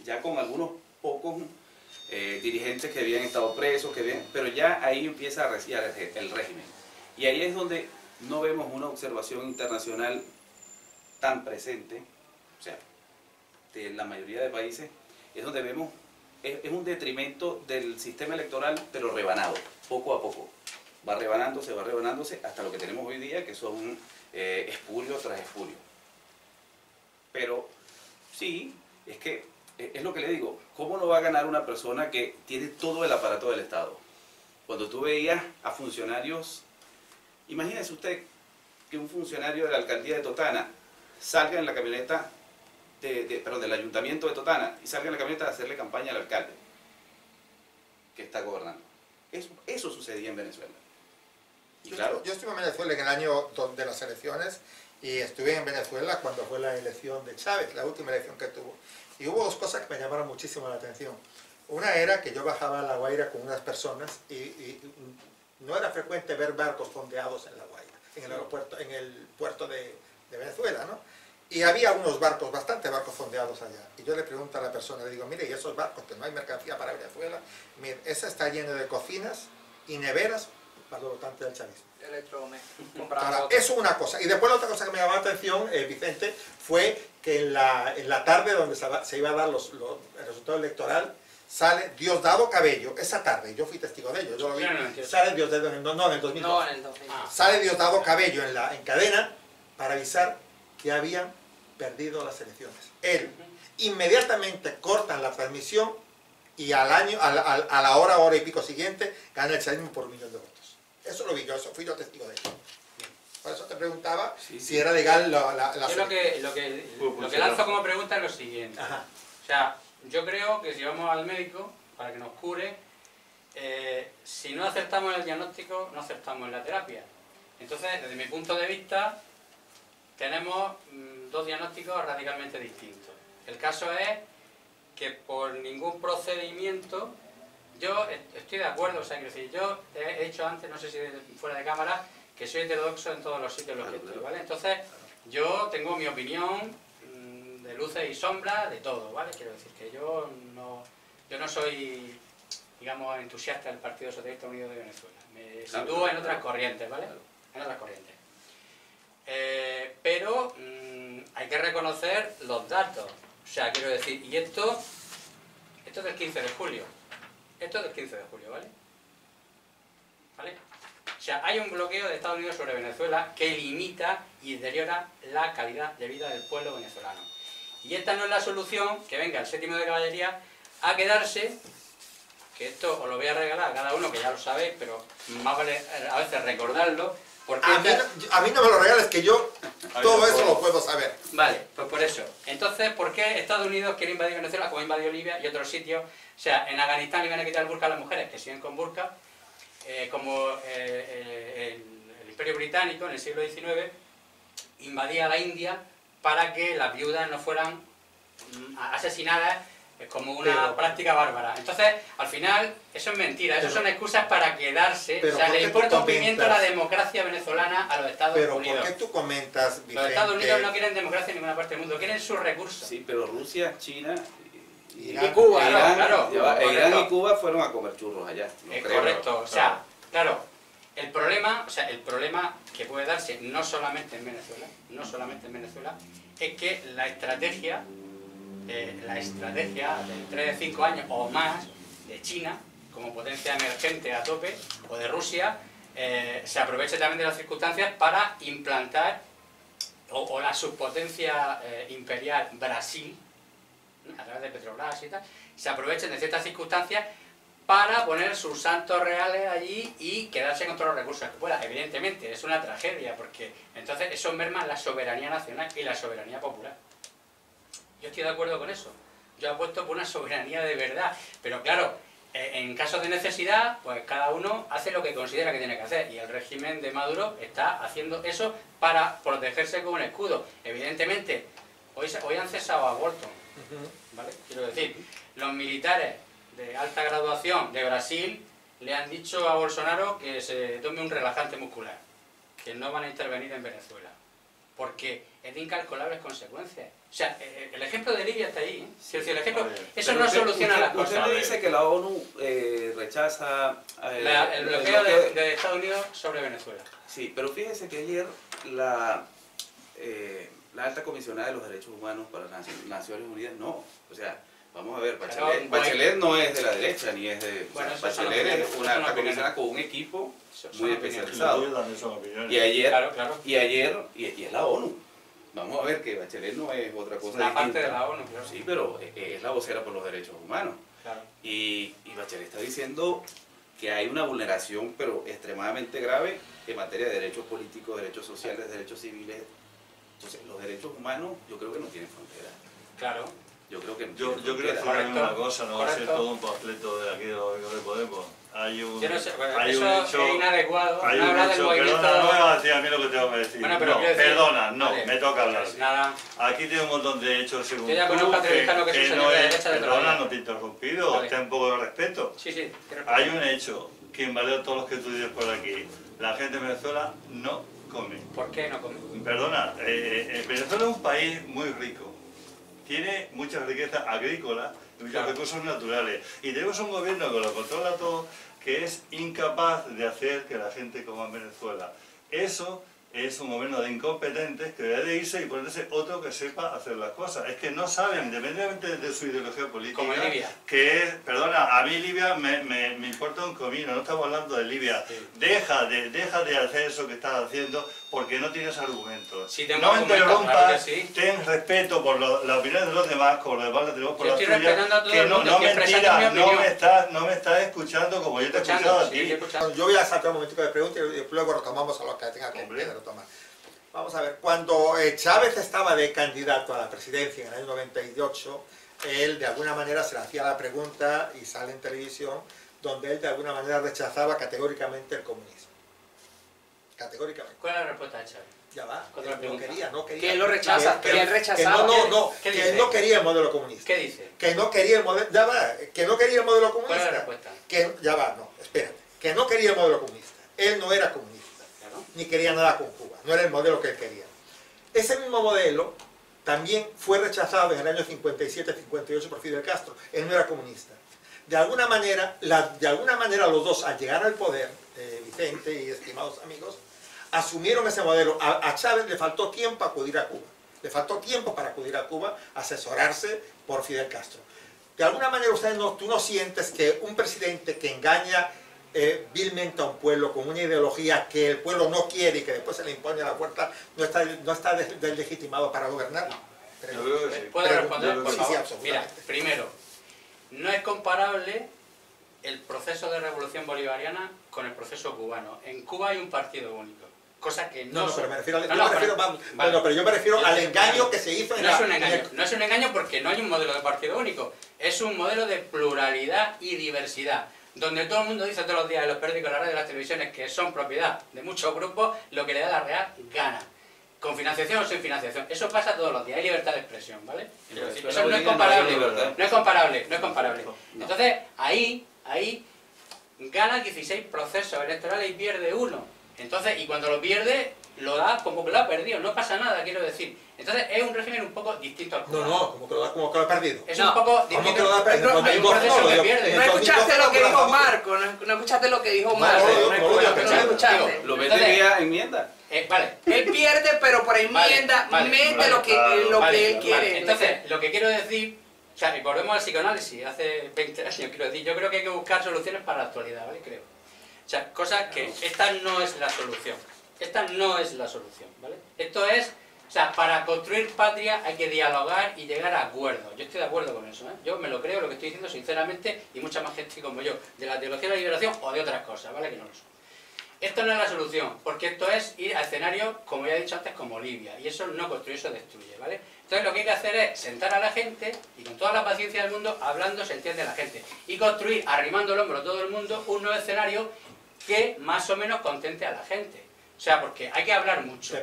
Ya con algunos pocos dirigentes que habían estado presos, pero ya ahí empieza a arreciar el régimen. Y ahí es donde no vemos una observación internacional tan presente, o sea, de la mayoría de países, es donde vemos, es un detrimento del sistema electoral, pero rebanado, poco a poco. Va rebanándose hasta lo que tenemos hoy día, que son espurio tras espurio. Pero sí, es que es lo que le digo, ¿cómo no va a ganar una persona que tiene todo el aparato del Estado? Cuando tú veías a funcionarios, imagínese usted que un funcionario de la alcaldía de Totana salga en la camioneta, del ayuntamiento de Totana, y salga en la camioneta a hacerle campaña al alcalde que está gobernando. Eso sucedía en Venezuela. Y claro, Yo estuve en Venezuela en el año de las elecciones y estuve en Venezuela cuando fue la elección de Chávez, la última elección que tuvo. Y hubo dos cosas que me llamaron muchísimo la atención. Una era que yo bajaba a La Guaira con unas personas y no era frecuente ver barcos fondeados en La Guaira, en el aeropuerto, en el puerto de Venezuela, ¿no? Y había unos barcos, bastantes barcos fondeados allá. Y yo le pregunto a la persona, le digo, mire, ¿y esos barcos que no hay mercancía para Venezuela? Mire, ese está lleno de cocinas y neveras para los votantes del chavismo. Electrodomésticos. Ahora, eso es una cosa. Y después la otra cosa que me llamó la atención, Vicente, fue que en la tarde donde se iba a dar el resultado electoral, sale Diosdado Cabello, esa tarde, yo fui testigo de ello, yo lo vi, No, no, entiendo. sale Diosdado, en el 2012. No, en el 2000. Sale Diosdado Cabello en cadena para avisar que habían perdido las elecciones. Él, inmediatamente cortan la transmisión y a la hora y pico siguiente, gana el chavismo por 1 millón de votos. Eso lo vi yo, eso fui yo testigo de ello. Por eso te preguntaba si era legal la Yo lo que lanzo como pregunta es lo siguiente. Ajá. O sea, yo creo que si vamos al médico para que nos cure, si no acertamos en el diagnóstico, no acertamos en la terapia. Entonces, desde mi punto de vista, tenemos dos diagnósticos radicalmente distintos. El caso es que por ningún procedimiento, yo estoy de acuerdo, o sea, quiero decir, yo he dicho antes, no sé si fuera de cámara, que soy heterodoxo en todos los sitios en los que estoy, ¿vale? Entonces, yo tengo mi opinión de luces y sombras, de todo, ¿vale? Quiero decir que yo no soy, digamos, entusiasta del Partido Socialista Unido de Venezuela. Me sitúo en otras corrientes, ¿vale? En otras corrientes. Pero hay que reconocer los datos. O sea, quiero decir, y esto es del 15 de julio. Esto es del 15 de julio, ¿vale? ¿Vale? O sea, hay un bloqueo de Estados Unidos sobre Venezuela que limita y deteriora la calidad de vida del pueblo venezolano. Y esta no es la solución que venga el 7º de caballería a quedarse, que esto os lo voy a regalar a cada uno, que ya lo sabéis, pero más vale a veces recordarlo, porque... A mí no me lo regales, que yo todo eso lo puedo saber. Vale, pues por eso. Entonces, ¿por qué Estados Unidos quiere invadir Venezuela como invadió Libia y otros sitios? O sea, en Afganistán le iban a quitar el burka a las mujeres, que siguen con burka, como el Imperio Británico en el siglo XIX invadía la India para que las viudas no fueran asesinadas como una práctica bárbara. Entonces, al final, eso es mentira, eso son excusas para quedarse. O sea, le importa un pimiento la democracia venezolana a los Estados Unidos. Pero ¿por qué tú comentas, Vicente? Los Estados Unidos no quieren democracia en ninguna parte del mundo, quieren sus recursos. Sí, pero Rusia, China y Cuba, Irán, claro. Irán y Cuba fueron a comer churros allá. No es creo, correcto, o sea, claro, el problema que puede darse no solamente en Venezuela, es que la estrategia de 3 de 5 años o más de China, como potencia emergente a tope, o de Rusia, se aproveche también de las circunstancias para implantar, o la subpotencia imperial Brasil, a través de Petrobras y tal, se aprovechen de ciertas circunstancias para poner sus santos reales allí y quedarse con todos los recursos que pueda. Evidentemente, es una tragedia, porque entonces eso merma la soberanía nacional y la soberanía popular. Yo estoy de acuerdo con eso. Yo apuesto por una soberanía de verdad. Pero claro, en casos de necesidad, pues cada uno hace lo que considera que tiene que hacer. Y el régimen de Maduro está haciendo eso para protegerse con un escudo. Evidentemente, hoy han cesado a Bolton, ¿vale? Quiero decir, los militares de alta graduación de Brasil le han dicho a Bolsonaro que se tome un relajante muscular, que no van a intervenir en Venezuela, porque es de incalculables consecuencias. O sea, el ejemplo de Libia está ahí, ¿eh? Es decir, el ejemplo, eso no soluciona las cosas. Usted dice que la ONU rechaza el bloqueo de Estados Unidos sobre Venezuela. Sí, pero fíjese que ayer la alta comisionada de los derechos humanos para las Naciones Unidas no, o sea, vamos a ver, Bachelet no es de la derecha ni es de... Bueno, Bachelet es una alta comisionada con un equipo muy especializado. Y ayer es la ONU. Vamos a ver que Bachelet no es otra cosa la distinta. parte de la ONU, claro. Sí, pero es la vocera por los derechos humanos. Claro. Y Bachelet está diciendo que hay una vulneración, pero extremadamente grave, en materia de derechos políticos, derechos sociales, derechos civiles. Entonces, los derechos humanos yo creo que no tienen frontera. Claro. Yo creo que no yo tienen creo que frontera. una cosa, no va a ser todo un panfleto de aquí de los amigos de Podemos. Hay un, yo no sé, bueno, hay eso un hecho, es inadecuado. hay No un habla del hecho, movimiento. perdona, no me vas a decir a mí lo que tengo que decir. Bueno, pero no, quiero decir, perdona, no, vale, me toca hablar. pues nada. Aquí tiene un montón de hechos según Yo ya conozco a Treviscano, que es un señor no de es, derecha de perdona, Toledo. no te he interrumpido, Vale. ten un poco de respeto. Sí, sí. Hay un hecho que invalida todos los que tú dices por aquí. La gente de Venezuela no come. ¿Por qué no come? Perdona, Venezuela es un país muy rico. Tiene muchas riquezas agrícolas y muchos recursos naturales. Y tenemos un gobierno que lo controla todo, que es incapaz de hacer que la gente coma en Venezuela. Eso es un gobierno de incompetentes que debe de irse y ponerse otro que sepa hacer las cosas. Es que no saben, independientemente de su ideología política, como en Libia. que es, perdona, a mí Libia me importa un comino, no estamos hablando de Libia. Sí. Deja de hacer eso que estás haciendo porque no tienes argumentos. Sí, tengo no argumentos, interrumpas, claro que sí. ten respeto por la opinión de los demás, como los demás la tenemos por Yo la estoy tuya, respetando a todo que el no, mundo, no estoy expresando mentira, mi opinión. no me estás escuchando como yo te he Escuchando, escuchado a sí, ti. escuchando. Yo voy a sacar un momentico de preguntas y luego retomamos a lo que tenga que retomar. Vamos a ver, cuando Chávez estaba de candidato a la presidencia en el año 98, él de alguna manera se le hacía la pregunta y sale en televisión, donde él de alguna manera rechazaba categóricamente el comunismo. Categóricamente. ¿Cuál es la respuesta de Chávez? Ya va, Otra no pregunta. quería. Que él lo rechaza, que él rechazaba. ¿Qué que dice? él no quería el modelo comunista. ¿Qué dice? Que no quería el modelo, ya va, que no quería el modelo ¿Cuál es comunista. la respuesta? Que, ya va, no, espérate. Que no quería el modelo comunista. Él no era comunista, Claro. ni quería nada con Cuba. No era el modelo que él quería. Ese mismo modelo también fue rechazado en el año 57-58 por Fidel Castro. Él no era comunista. De alguna manera los dos, al llegar al poder, Vicente y estimados amigos, asumieron ese modelo. A Chávez le faltó tiempo a acudir a Cuba. Le faltó tiempo para acudir a Cuba, asesorarse por Fidel Castro. De alguna manera tú no sientes que un presidente que engaña vilmente a un pueblo con una ideología que el pueblo no quiere y que después se le impone a la fuerza, no está deslegitimado para gobernar. Yo creo que sí. ¿Puedo responder, Sí, por sí, favor? absolutamente. Mira, primero, no es comparable el proceso de revolución bolivariana con el proceso cubano. En Cuba hay un partido único, cosa que no... No, pero me refiero, vale. pero yo me refiero al engaño que se hizo en No es un engaño, no es un engaño porque no hay un modelo de partido único, es un modelo de pluralidad y diversidad, donde todo el mundo dice todos los días en los periódicos, en las radios, en las televisiones, que son propiedad de muchos grupos, lo que le da la real gana. Con financiación o sin financiación. Eso pasa todos los días, hay libertad de expresión, ¿vale? Eso no es comparable, no es comparable, no es comparable. Entonces, ahí gana 16 procesos electorales y pierde uno. Entonces, y cuando lo pierde, lo da como que lo ha perdido, no pasa nada, quiero decir. Entonces, es un régimen un poco distinto al cubano. No, como que lo ha perdido. Es No, un poco ¿Cómo que distinto. lo ha perdido? Hay un proceso que pierde. No escuchaste lo que dijo Marco, no escuchaste lo que dijo Marco. No escuchaste. Lo mete vía enmienda. Vale. Él pierde, pero por enmienda mete lo que él quiere. Entonces, lo que quiero decir, o sea, y volvemos al psicoanálisis, hace 20 años, quiero decir, yo creo que hay que buscar soluciones para la actualidad, ¿vale? Creo. O sea, cosas que esta no es la solución. Esta no es la solución, ¿vale? Esto es, o sea, para construir patria hay que dialogar y llegar a acuerdos. Yo estoy de acuerdo con eso, ¿eh? Yo me lo creo, lo que estoy diciendo sinceramente, y mucha más gente como yo, de la teología de la liberación o de otras cosas, ¿vale? Que no lo son. Esto no es la solución, porque esto es ir a escenarios, como ya he dicho antes, como Libia, y eso no construye, eso destruye, ¿vale? Entonces lo que hay que hacer es sentar a la gente, y con toda la paciencia del mundo, hablando se entiende la gente, y construir, arrimando el hombro a todo el mundo, un nuevo escenario que más o menos contente a la gente. O sea, porque hay que hablar mucho.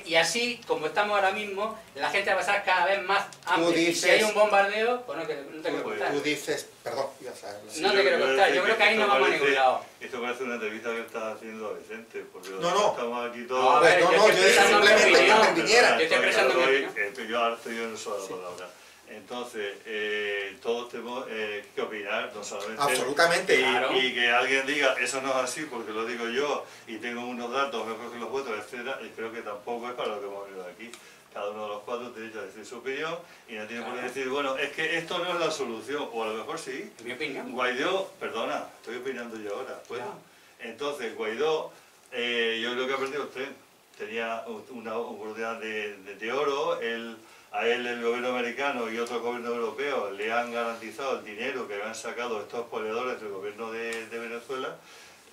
Y así, como estamos ahora mismo, la gente va a estar cada vez más amplia. Y si hay un bombardeo, pues no te quiero contar. Tú dices, perdón, ya sabes. No te quiero contar, yo creo que ahí no vamos a ningún lado. Esto parece una entrevista que estás haciendo a Vicente, porque No. estamos aquí No, todos... a ver, yo estoy expresando mi opinión. Viniera. Yo estoy expresando mi opinión. Yo ahora estoy en uso de la palabra. Entonces, todos tenemos que opinar, no solamente... Absolutamente. Claro. Y que alguien diga, eso no es así porque lo digo yo y tengo unos datos mejor que los vuestros, etcétera, y creo que tampoco es para lo que hemos venido aquí. Cada uno de los cuatro tiene derecho a decir su opinión y no tiene por qué decir, bueno, es que esto no es la solución, o a lo mejor sí. En mi opinión. Guaidó, perdona, estoy opinando yo ahora, ¿puedo? Ya. Entonces, Guaidó, yo creo que ha perdido usted. Tenía una oportunidad de oro, a él el gobierno americano y otros gobiernos europeos le han garantizado el dinero que habían sacado estos poleadores del gobierno de Venezuela,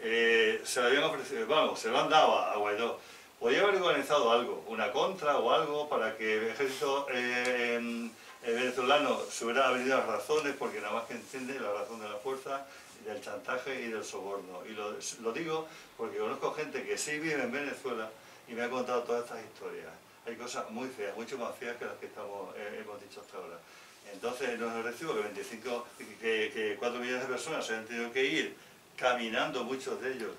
se lo habían ofrecido, vamos, se lo han dado a Guaidó. Podría haber organizado algo, una contra o algo para que el ejército venezolano se hubiera venido a las razones, porque nada más que entiende la razón de la fuerza, del chantaje y del soborno. Y lo digo porque conozco gente que sí vive en Venezuela y me ha contado todas estas historias. Hay cosas muy feas, mucho más feas que las que hemos dicho hasta ahora. Entonces no es recibo que 4 millones de personas se han tenido que ir caminando, muchos de ellos,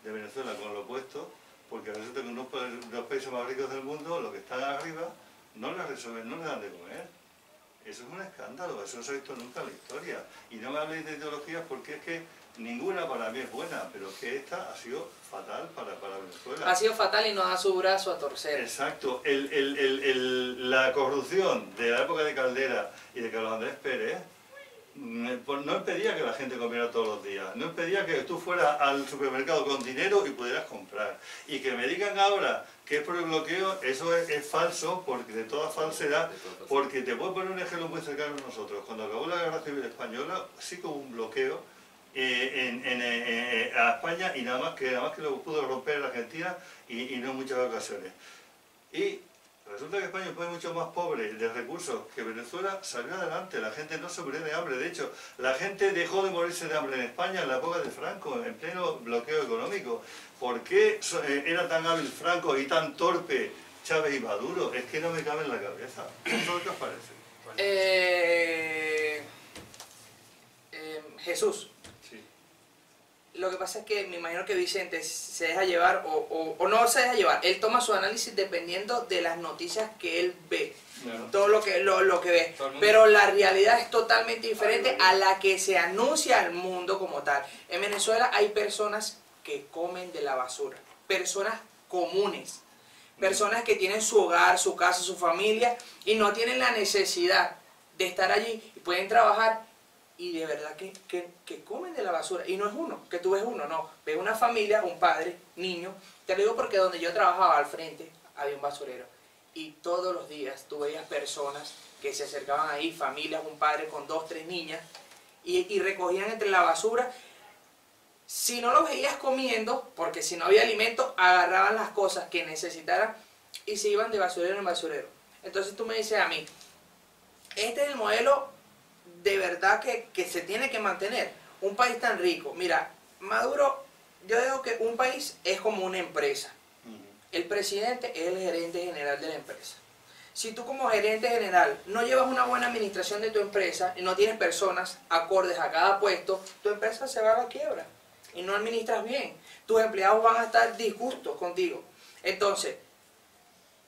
de Venezuela con lo opuesto, porque resulta que unos de los países más ricos del mundo, los que están arriba, no les resuelven, no les dan de comer. Eso es un escándalo, eso no se ha visto nunca en la historia. Y no me habléis de ideologías porque es que ninguna para mí es buena, pero es que esta ha sido fatal para Venezuela. Ha sido fatal y no da su brazo a torcer. Exacto. La corrupción de la época de Caldera y de Carlos Andrés Pérez no impedía que la gente comiera todos los días, no impedía que tú fueras al supermercado con dinero y pudieras comprar. Y que me digan ahora que es por el bloqueo, eso es falso, porque de toda falsedad, porque te puedo poner un ejemplo muy cercano a nosotros. Cuando acabó la Guerra Civil Española, sí que hubo un bloqueo a España y nada más que lo pudo romper en Argentina y no en muchas ocasiones. Y Resulta que España es un país mucho más pobre de recursos que Venezuela. Salió adelante, la gente no se murió de hambre. De hecho, la gente dejó de morirse de hambre en España en la época de Franco, en pleno bloqueo económico. ¿Por qué era tan hábil Franco y tan torpe Chávez y Maduro? Es que no me cabe en la cabeza. ¿Eso qué os parece? Jesús. Sí. Lo que pasa es que me imagino que Vicente se deja llevar o no se deja llevar. Él toma su análisis dependiendo de las noticias que él ve. Claro. Todo lo que ve. Todo el mundo. Pero la realidad es totalmente diferente a la que se anuncia al mundo como tal. En Venezuela hay personas que comen de la basura. Personas comunes. Personas que tienen su hogar, su casa, su familia y no tienen la necesidad de estar allí y pueden trabajar y de verdad que comen de la basura. Y no es uno, que tú ves uno, no. Ves una familia, un padre, niño. Te lo digo porque donde yo trabajaba al frente había un basurero. Y todos los días tú veías personas que se acercaban ahí, familias, un padre con 2, 3 niñas, y recogían entre la basura. Si no los veías comiendo, porque si no había alimento, agarraban las cosas que necesitaran y se iban de basurero en basurero. Entonces tú me dices a mí, este es el modelo de verdad que se tiene que mantener. Un país tan rico. Mira, Maduro, yo digo que un país es como una empresa. El presidente es el gerente general de la empresa. Si tú como gerente general no llevas una buena administración de tu empresa y no tienes personas acordes a cada puesto, tu empresa se va a la quiebra y no administras bien. Tus empleados van a estar disgustos contigo. Entonces,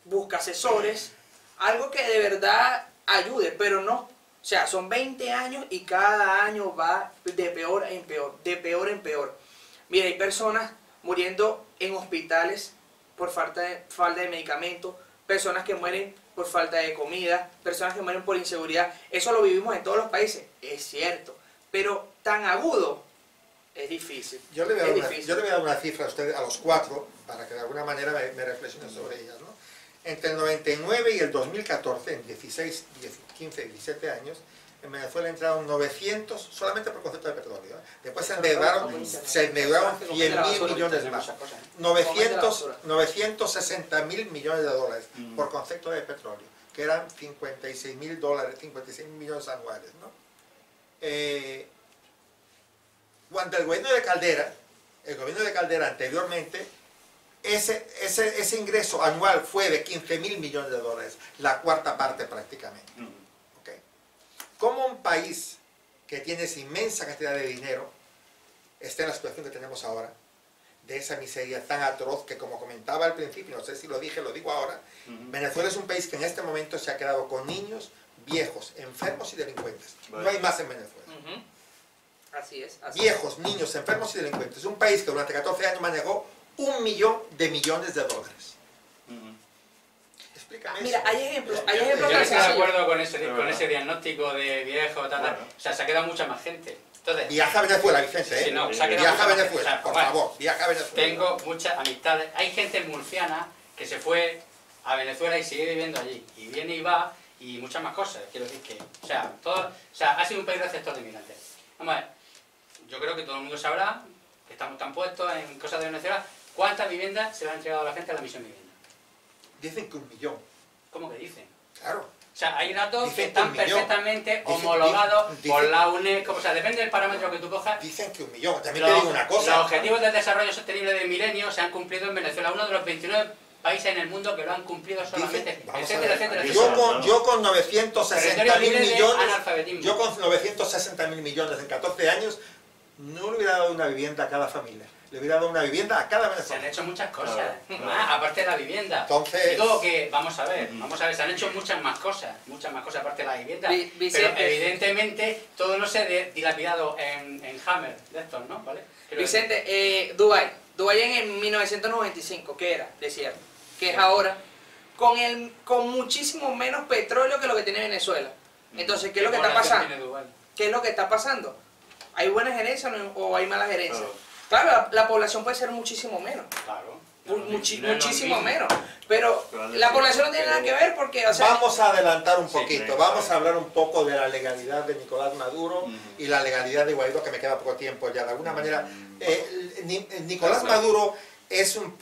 busca asesores, algo que de verdad ayude, pero no. O sea, son 20 años y cada año va de peor en peor, de peor en peor. Mira, hay personas muriendo en hospitales por falta de medicamentos, personas que mueren por falta de comida, personas que mueren por inseguridad. Eso lo vivimos en todos los países, es cierto, pero tan agudo es difícil. Yo le voy a dar una cifra a ustedes, a los 4, para que de alguna manera me reflexionen sobre ellas, ¿no? Entre el 99 y el 2014, en 16, 15, 17 años, en Venezuela entraron 900, solamente por concepto de petróleo, ¿eh? Después se endeudaron 100.000 millones más. 960.000 millones de dólares por concepto de petróleo, que eran 56.000 dólares, 56 millones anuales, ¿no? Cuando el gobierno de Caldera anteriormente, ese ingreso anual fue de 15.000 millones de dólares, la cuarta parte prácticamente. ¿Okay? ¿Cómo un país que tiene esa inmensa cantidad de dinero está en la situación que tenemos ahora, de esa miseria tan atroz que, como comentaba al principio, no sé si lo dije, lo digo ahora, Venezuela es un país que en este momento se ha quedado con niños, viejos, enfermos y delincuentes. No hay más en Venezuela. Así es. Viejos, niños, enfermos y delincuentes. Es un país que durante 14 años manejó 1 millón de millones de dólares. Explícame Mira, eso. hay ejemplos Yo tan estoy de sencillos. acuerdo con ese diagnóstico de viejo, tal. O sea, se ha quedado mucha más gente. Entonces, Viaja a Venezuela, Vicente, ¿eh? Sí, no, se ha quedado Viaja a mucha Venezuela, gente. O sea, por bueno, favor, viaja a Venezuela. tengo muchas amistades. Hay gente murciana que se fue a Venezuela y sigue viviendo allí. Y viene y va, y muchas más cosas. Quiero decir que, ha sido un país receptor de inmigrantes. Vamos a ver, yo creo que todo el mundo sabrá que estamos tan puestos en cosas de Venezuela. ¿Cuántas viviendas se le han entregado a la gente a la misión vivienda? Dicen que 1 millón. ¿Cómo que dicen? Claro. O sea, hay datos Dicen que que están 1 millón. perfectamente Dicen- homologados dicen- por la UNESCO. O sea, depende del parámetro que tú cojas. Dicen que 1 millón. También te digo una Los cosa. objetivos del desarrollo sostenible del milenio se han cumplido en Venezuela, uno de los 29 países en el mundo que lo han cumplido solamente, Dicen, vamos a etcétera, ver, etcétera, yo etcétera. con 960.000 Territorio libre de millones, analfabetismo. yo con 960.000 millones en 14 años, no le hubiera dado una vivienda a cada familia. Le hubiera dado una vivienda a cada Se han venezolano. hecho muchas cosas, Claro. aparte de la vivienda. Entonces- Digo que, vamos a ver, se han hecho muchas más cosas aparte de la vivienda. Vicente. Pero evidentemente todo no se ha dilapidado en Hammer de estos, ¿no? ¿Vale? Quiero decir, Vicente, Dubái en 1995, ¿qué era? Desierto. Que es ahora con muchísimo menos petróleo que lo que tiene Venezuela. Entonces, ¿qué es lo que está población pasando? tiene Dubái? ¿Qué es lo que está pasando? ¿Hay buena gerencia o hay mala gerencia? Claro. Claro, la población puede ser muchísimo menos. Claro. Muchísimo menos. Pero Pero la población no tiene nada que ver porque, o sea, Vamos a adelantar un Sí, poquito, claro. vamos a hablar un poco de la legalidad de Nicolás Maduro y la legalidad de Guaidó, que me queda poco tiempo ya. De alguna manera, Nicolás Maduro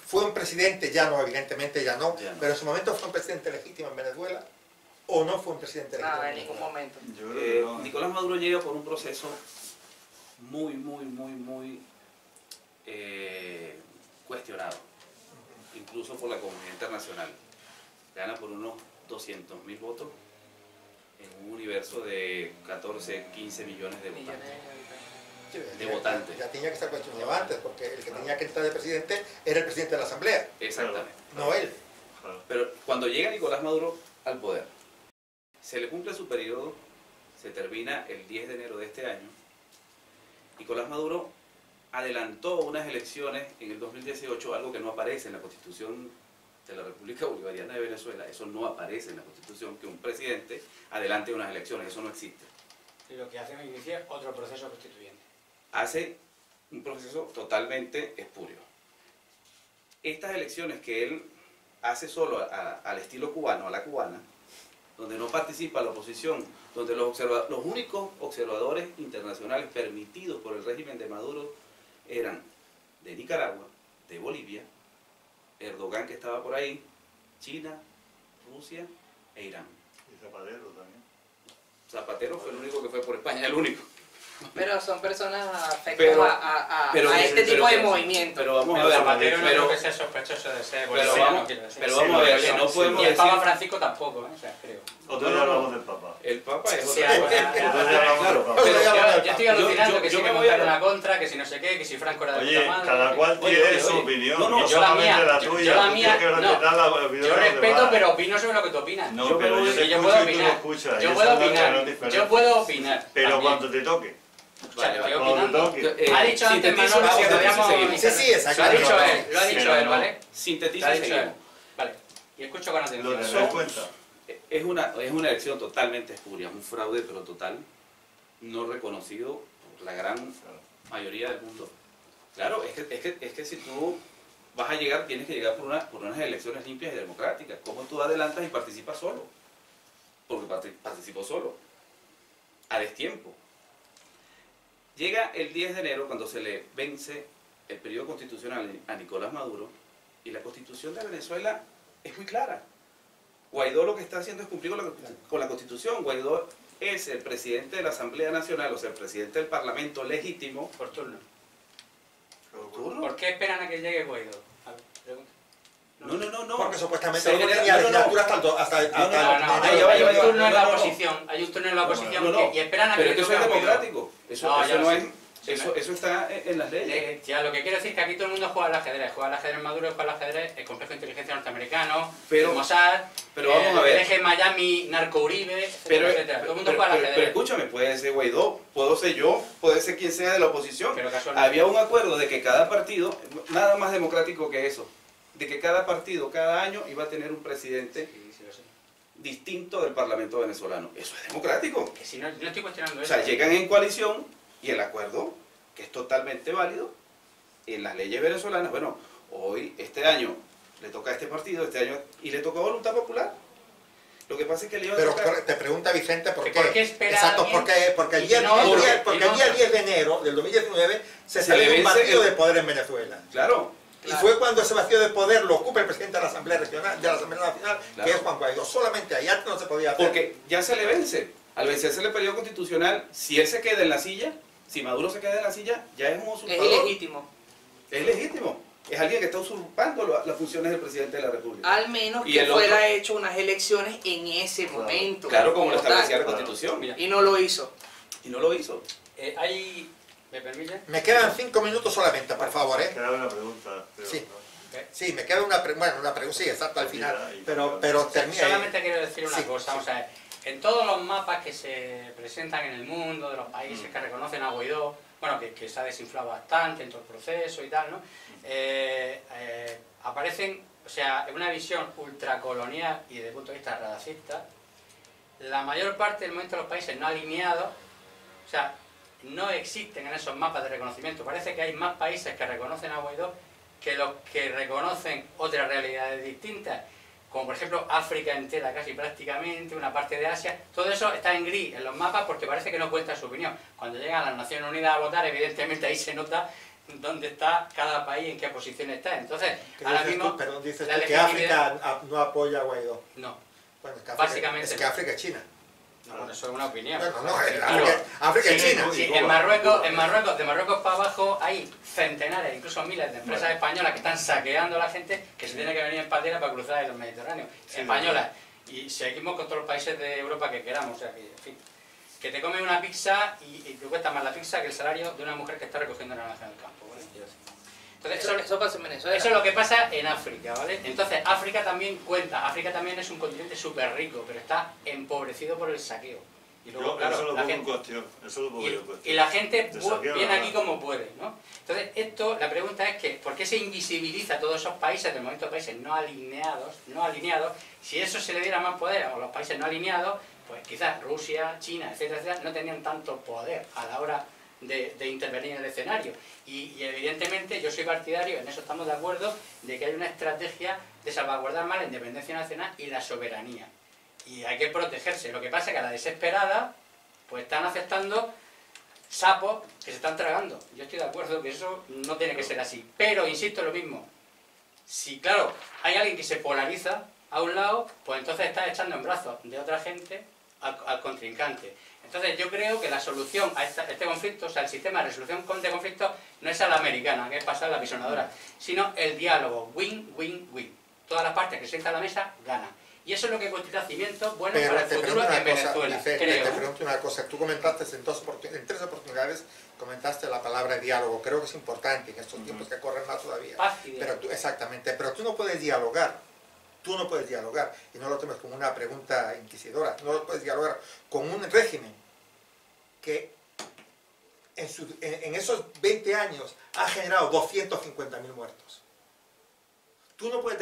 fue un presidente, ya no, evidentemente ya no, Ya no. pero en su momento fue un presidente legítimo en Venezuela, o no fue un presidente legítimo. Nada, en ningún momento. Yo creo que no. Nicolás Maduro llega por un proceso muy cuestionado, incluso por la comunidad internacional. Gana por unos 200.000 votos en un universo de 14, 15 millones de Millones votantes. de habitantes. De votantes. Ya tenía que estar cuestionado antes, porque el que tenía que entrar de presidente era el presidente de la Asamblea, Exactamente. no él. Claro. Pero cuando llega Nicolás Maduro al poder, se le cumple su periodo, se termina el 10 de enero de este año. Nicolás Maduro adelantó unas elecciones en el 2018, algo que no aparece en la Constitución de la República Bolivariana de Venezuela. Eso no aparece en la Constitución, que un presidente adelante unas elecciones, eso no existe. Y lo que hacen es iniciar otro proceso constituyente. Hace un proceso totalmente espurio. Estas elecciones que él hace solo al estilo cubano, a la cubana, donde no participa la oposición, donde los únicos observadores internacionales permitidos por el régimen de Maduro eran de Nicaragua, de Bolivia, Erdogan, que estaba por ahí, China, Rusia e Irán. Y Zapatero también. Zapatero fue el único que fue por España, el único. Pero son personas afectas Pero- a pero- este tipo pero- de movimientos. Pero vamos a Pero ver, Zapatero no pero- creo que sea sospechoso de ser pero bolivariano, vamos, quiero decir. pero vamos a ver, que no podemos Y el decir... Papa Francisco tampoco, ¿eh? O sea, creo. Otro día hablamos del Papa. El Papa es Sí, otra algo- cosa. Otro día hablamos Claro, del Papa. pero- Yo estoy alucinando yo- que yo si me me voy a- montaron una contra, que si no sé qué, que si Franco era de Oye, puta madre. cada cual Oye, tiene oye, su oye. opinión, No, no, no, yo la solamente mía, la yo tuya. la Tú mía, tienes que no. respetar la opinión Yo de los respeto, demás. pero opino sobre lo que tú opinas. No, Yo pero me yo voy- te yo escucho puedo y tú me opinar. escuchas. y Yo esa puedo es la gran opinar. diferencia. Yo puedo opinar. Pero también. cuando te toque. O sea, Vale, estoy cuando te opinando. toque. Ha dicho antes Sintetizo, Manolo que sintetizo, podíamos... seguimos. Sí, sí, exacto. Lo ha dicho No, no, él, lo ha dicho pero él, no. ¿vale? Sintetiza Lo ha y dicho él. seguimos. Vale. Y escucho con Lo atención. tenés en cuenta. Es una elección totalmente espuria, un fraude pero total, no reconocido por la gran mayoría del mundo. Claro, es que si tú vas a llegar, tienes que llegar por unas elecciones limpias y democráticas. ¿Cómo tú adelantas y participas solo? Porque participó solo, a destiempo. Llega el 10 de enero cuando se le vence el periodo constitucional a Nicolás Maduro y la Constitución de Venezuela es muy clara. Guaidó lo que está haciendo es cumplir con la Constitución. Guaidó es el presidente de la Asamblea Nacional, o sea, el presidente del Parlamento legítimo. Por turno. ¿Turno? ¿Por qué esperan a que llegue Guaidó? A ver, pregunta. No. Porque supuestamente Se no genera- tenía no, no, no. legislatura hasta el No, no, Ahí va, hay ahí va, un turno en no, la no, no. oposición, hay un turno en la oposición No, no, y esperan a que pero es que eso es toque Guaidó. democrático. Eso No, ya no lo es... sé. Eso está en las leyes. Ya, lo que quiero decir es que aquí todo el mundo juega al ajedrez. Juega al ajedrez Maduro, juega al ajedrez el complejo de inteligencia norteamericano, Pero- el Mossad, pero vamos a ver. el eje Miami, Narco Uribe, etcétera, Pero, etcétera. Todo el mundo pero, juega al pero ajedrez. escúchame, puede ser Guaidó, puedo ser yo, puede ser quien sea de la oposición. Pero casualmente. Había un acuerdo de que cada partido, nada más democrático que eso, de que cada partido, cada año iba a tener un presidente Sí, sí, lo sé. distinto del Parlamento venezolano. Eso es democrático. Que si no estoy cuestionando O eso. sea, llegan en coalición y el acuerdo, que es totalmente válido, en las leyes venezolanas, bueno, hoy, este año, le toca a este partido, este año, y le tocó Voluntad Popular. Lo que pasa es que le iba a Pero tocar... te pregunta Vicente por ¿Que qué. por qué espera Exacto, alguien? porque el Y día, si no, el día- porque- porque y el no- día 10 de enero del 2019 se Se salió le un vence vacío el- de poder en Venezuela. Claro, Y fue cuando ese vacío de poder lo ocupa el presidente de la Asamblea Regional, de la Asamblea Nacional, Claro. que es Juan Guaidó. Solamente ahí antes no se podía hacer. porque ya se le vence. Al vencerse el periodo constitucional, si él se queda en la silla, si Maduro se queda en la silla, ya es un Es usurpador. ilegítimo. Es legítimo. Es alguien que está usurpando las funciones del presidente de la República. Al menos Y que el fuera otro- hecho unas elecciones en ese momento. Claro, como lo tal. establecía la Claro. Constitución. Mira. Y no lo hizo. Y no lo hizo. Hay... ¿Me permite? Me quedan 5 minutos solamente, por favor, ¿eh? Queda una pregunta. Pero, Sí. ¿no? Sí, me queda una pregunta, sí, exacto, al final. Pero termina. Solamente quiero decir una Sí, cosa, sí. vamos a ver. En todos los mapas que se presentan en el mundo, de los países que reconocen a Guaidó, bueno, que se ha desinflado bastante en todo el proceso y tal, ¿no? Aparecen, o sea, en una visión ultracolonial y desde el punto de vista racista, la mayor parte del momento de los países no alineados, o sea, no existen en esos mapas de reconocimiento. Parece que hay más países que reconocen a Guaidó que los que reconocen otras realidades distintas, como por ejemplo África entera casi prácticamente, una parte de Asia. Todo eso está en gris en los mapas porque parece que no cuenta su opinión. Cuando llegan a las Naciones Unidas a votar, evidentemente ahí se nota dónde está cada país, en qué posición está. Entonces, ahora mismo... Perdón, dices la tú que legitimidad- África no apoya a Guaidó. No, Bueno, es que África, básicamente es que África es China. no, bueno, eso es una opinión. Bueno, no, Claro. África es Sí, China. sí, Cuba. de Marruecos para abajo hay centenares, incluso miles de empresas españolas que están saqueando a la gente que se tiene que venir en patera para cruzar el Mediterráneo. Sí, Españolas. Y seguimos con todos los países de Europa que queramos. O sea, que, en fin, que te comes una pizza y te cuesta más la pizza que el salario de una mujer que está recogiendo naranja en el campo. ¿Vale? Entonces, Eso pasa en Venezuela. eso es lo que pasa en África, ¿vale? Entonces, África también cuenta. África también es un continente súper rico, pero está empobrecido por el saqueo. Y luego, Yo claro, eso lo la pongo en gente... cuestión, eso lo pongo yo en cuestión. Y la gente De saqueo, viene la aquí verdad. como puede, ¿no? Entonces, la pregunta es que, ¿por qué se invisibiliza a todos esos países, de momento países no alineados, si eso se le diera más poder a los países no alineados, pues quizás Rusia, China, etcétera, etcétera, no tenían tanto poder a la hora de intervenir en el escenario. Y evidentemente yo soy partidario, en eso estamos de acuerdo, de que hay una estrategia de salvaguardar más la independencia nacional y la soberanía. Y hay que protegerse. Lo que pasa es que a la desesperada, pues están aceptando sapos que se están tragando. Yo estoy de acuerdo que eso no tiene que ser así. Pero, insisto, lo mismo. Si, claro, hay alguien que se polariza a un lado, pues entonces está echando en brazos de otra gente al contrincante. Entonces yo creo que la solución a este conflicto, o sea, el sistema de resolución de conflictos, no es a la americana, que es pasar la pisonadora, sino el diálogo, win-win-win. Todas las partes que se sientan a la mesa ganan. Y eso es lo que constituye cimientos buenos Pero para el te futuro pregunto en una cosa, Venezuela, Vicente, creo. te pregunto una cosa. Tú comentaste en 3 oportunidades, comentaste la palabra diálogo. Creo que es importante en estos tiempos que corren más todavía. Paz y diálogo. Pero tú, exactamente, pero tú no puedes dialogar. Tú no puedes dialogar, y no lo tomes como una pregunta inquisidora, no lo puedes dialogar con un régimen que en esos 20 años ha generado 250.000 muertos. Tú no puedes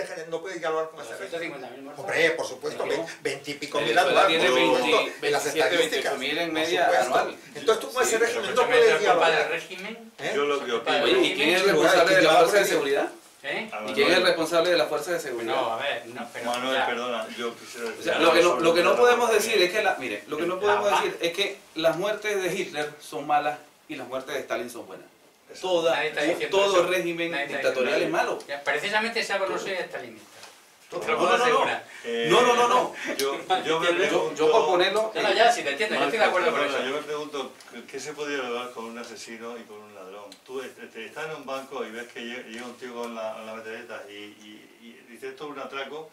dialogar con ese régimen. 250.000 muertos. Hombre, por supuesto, Pero 20 y pico mil Venezuela anuales, tiene por supuesto, en las 27, estadísticas, 28.000 en por media supuesto. anual. Entonces tú con ese Sí, régimen Pero no eso me puedes es culpa del dialogar. régimen. ¿Eh? Yo lo que opino... Oye, ¿y quién es el Sí, responsable de las claro, fuerzas de sí. seguridad? ¿Eh? ¿Y quién es el responsable de las fuerzas de seguridad? No, a ver, no, pero... Manuel, ya. perdona, yo quisiera decir... O sea, algo lo que no sobre podemos la decir es que mire, lo que no podemos La paz. decir es que las muertes de Hitler son malas y las muertes de Stalin son buenas. Eso. Nadie está diciendo Todo eso. régimen Nadie está dictatorial es diciendo malo. eso. Ya, precisamente ese algo no soy estalinista. Te lo No, puedo no, no. asegurar. No. Yo me pregunto... Yo por ponerlo... No, ya, si te entiendo, yo estoy de acuerdo con Perdona, eso. yo me pregunto, ¿qué se podría lograr con un asesino y con un ladrón? Tú estás en un banco y ves que llega un tío con la metralleta y dice esto es un atraco,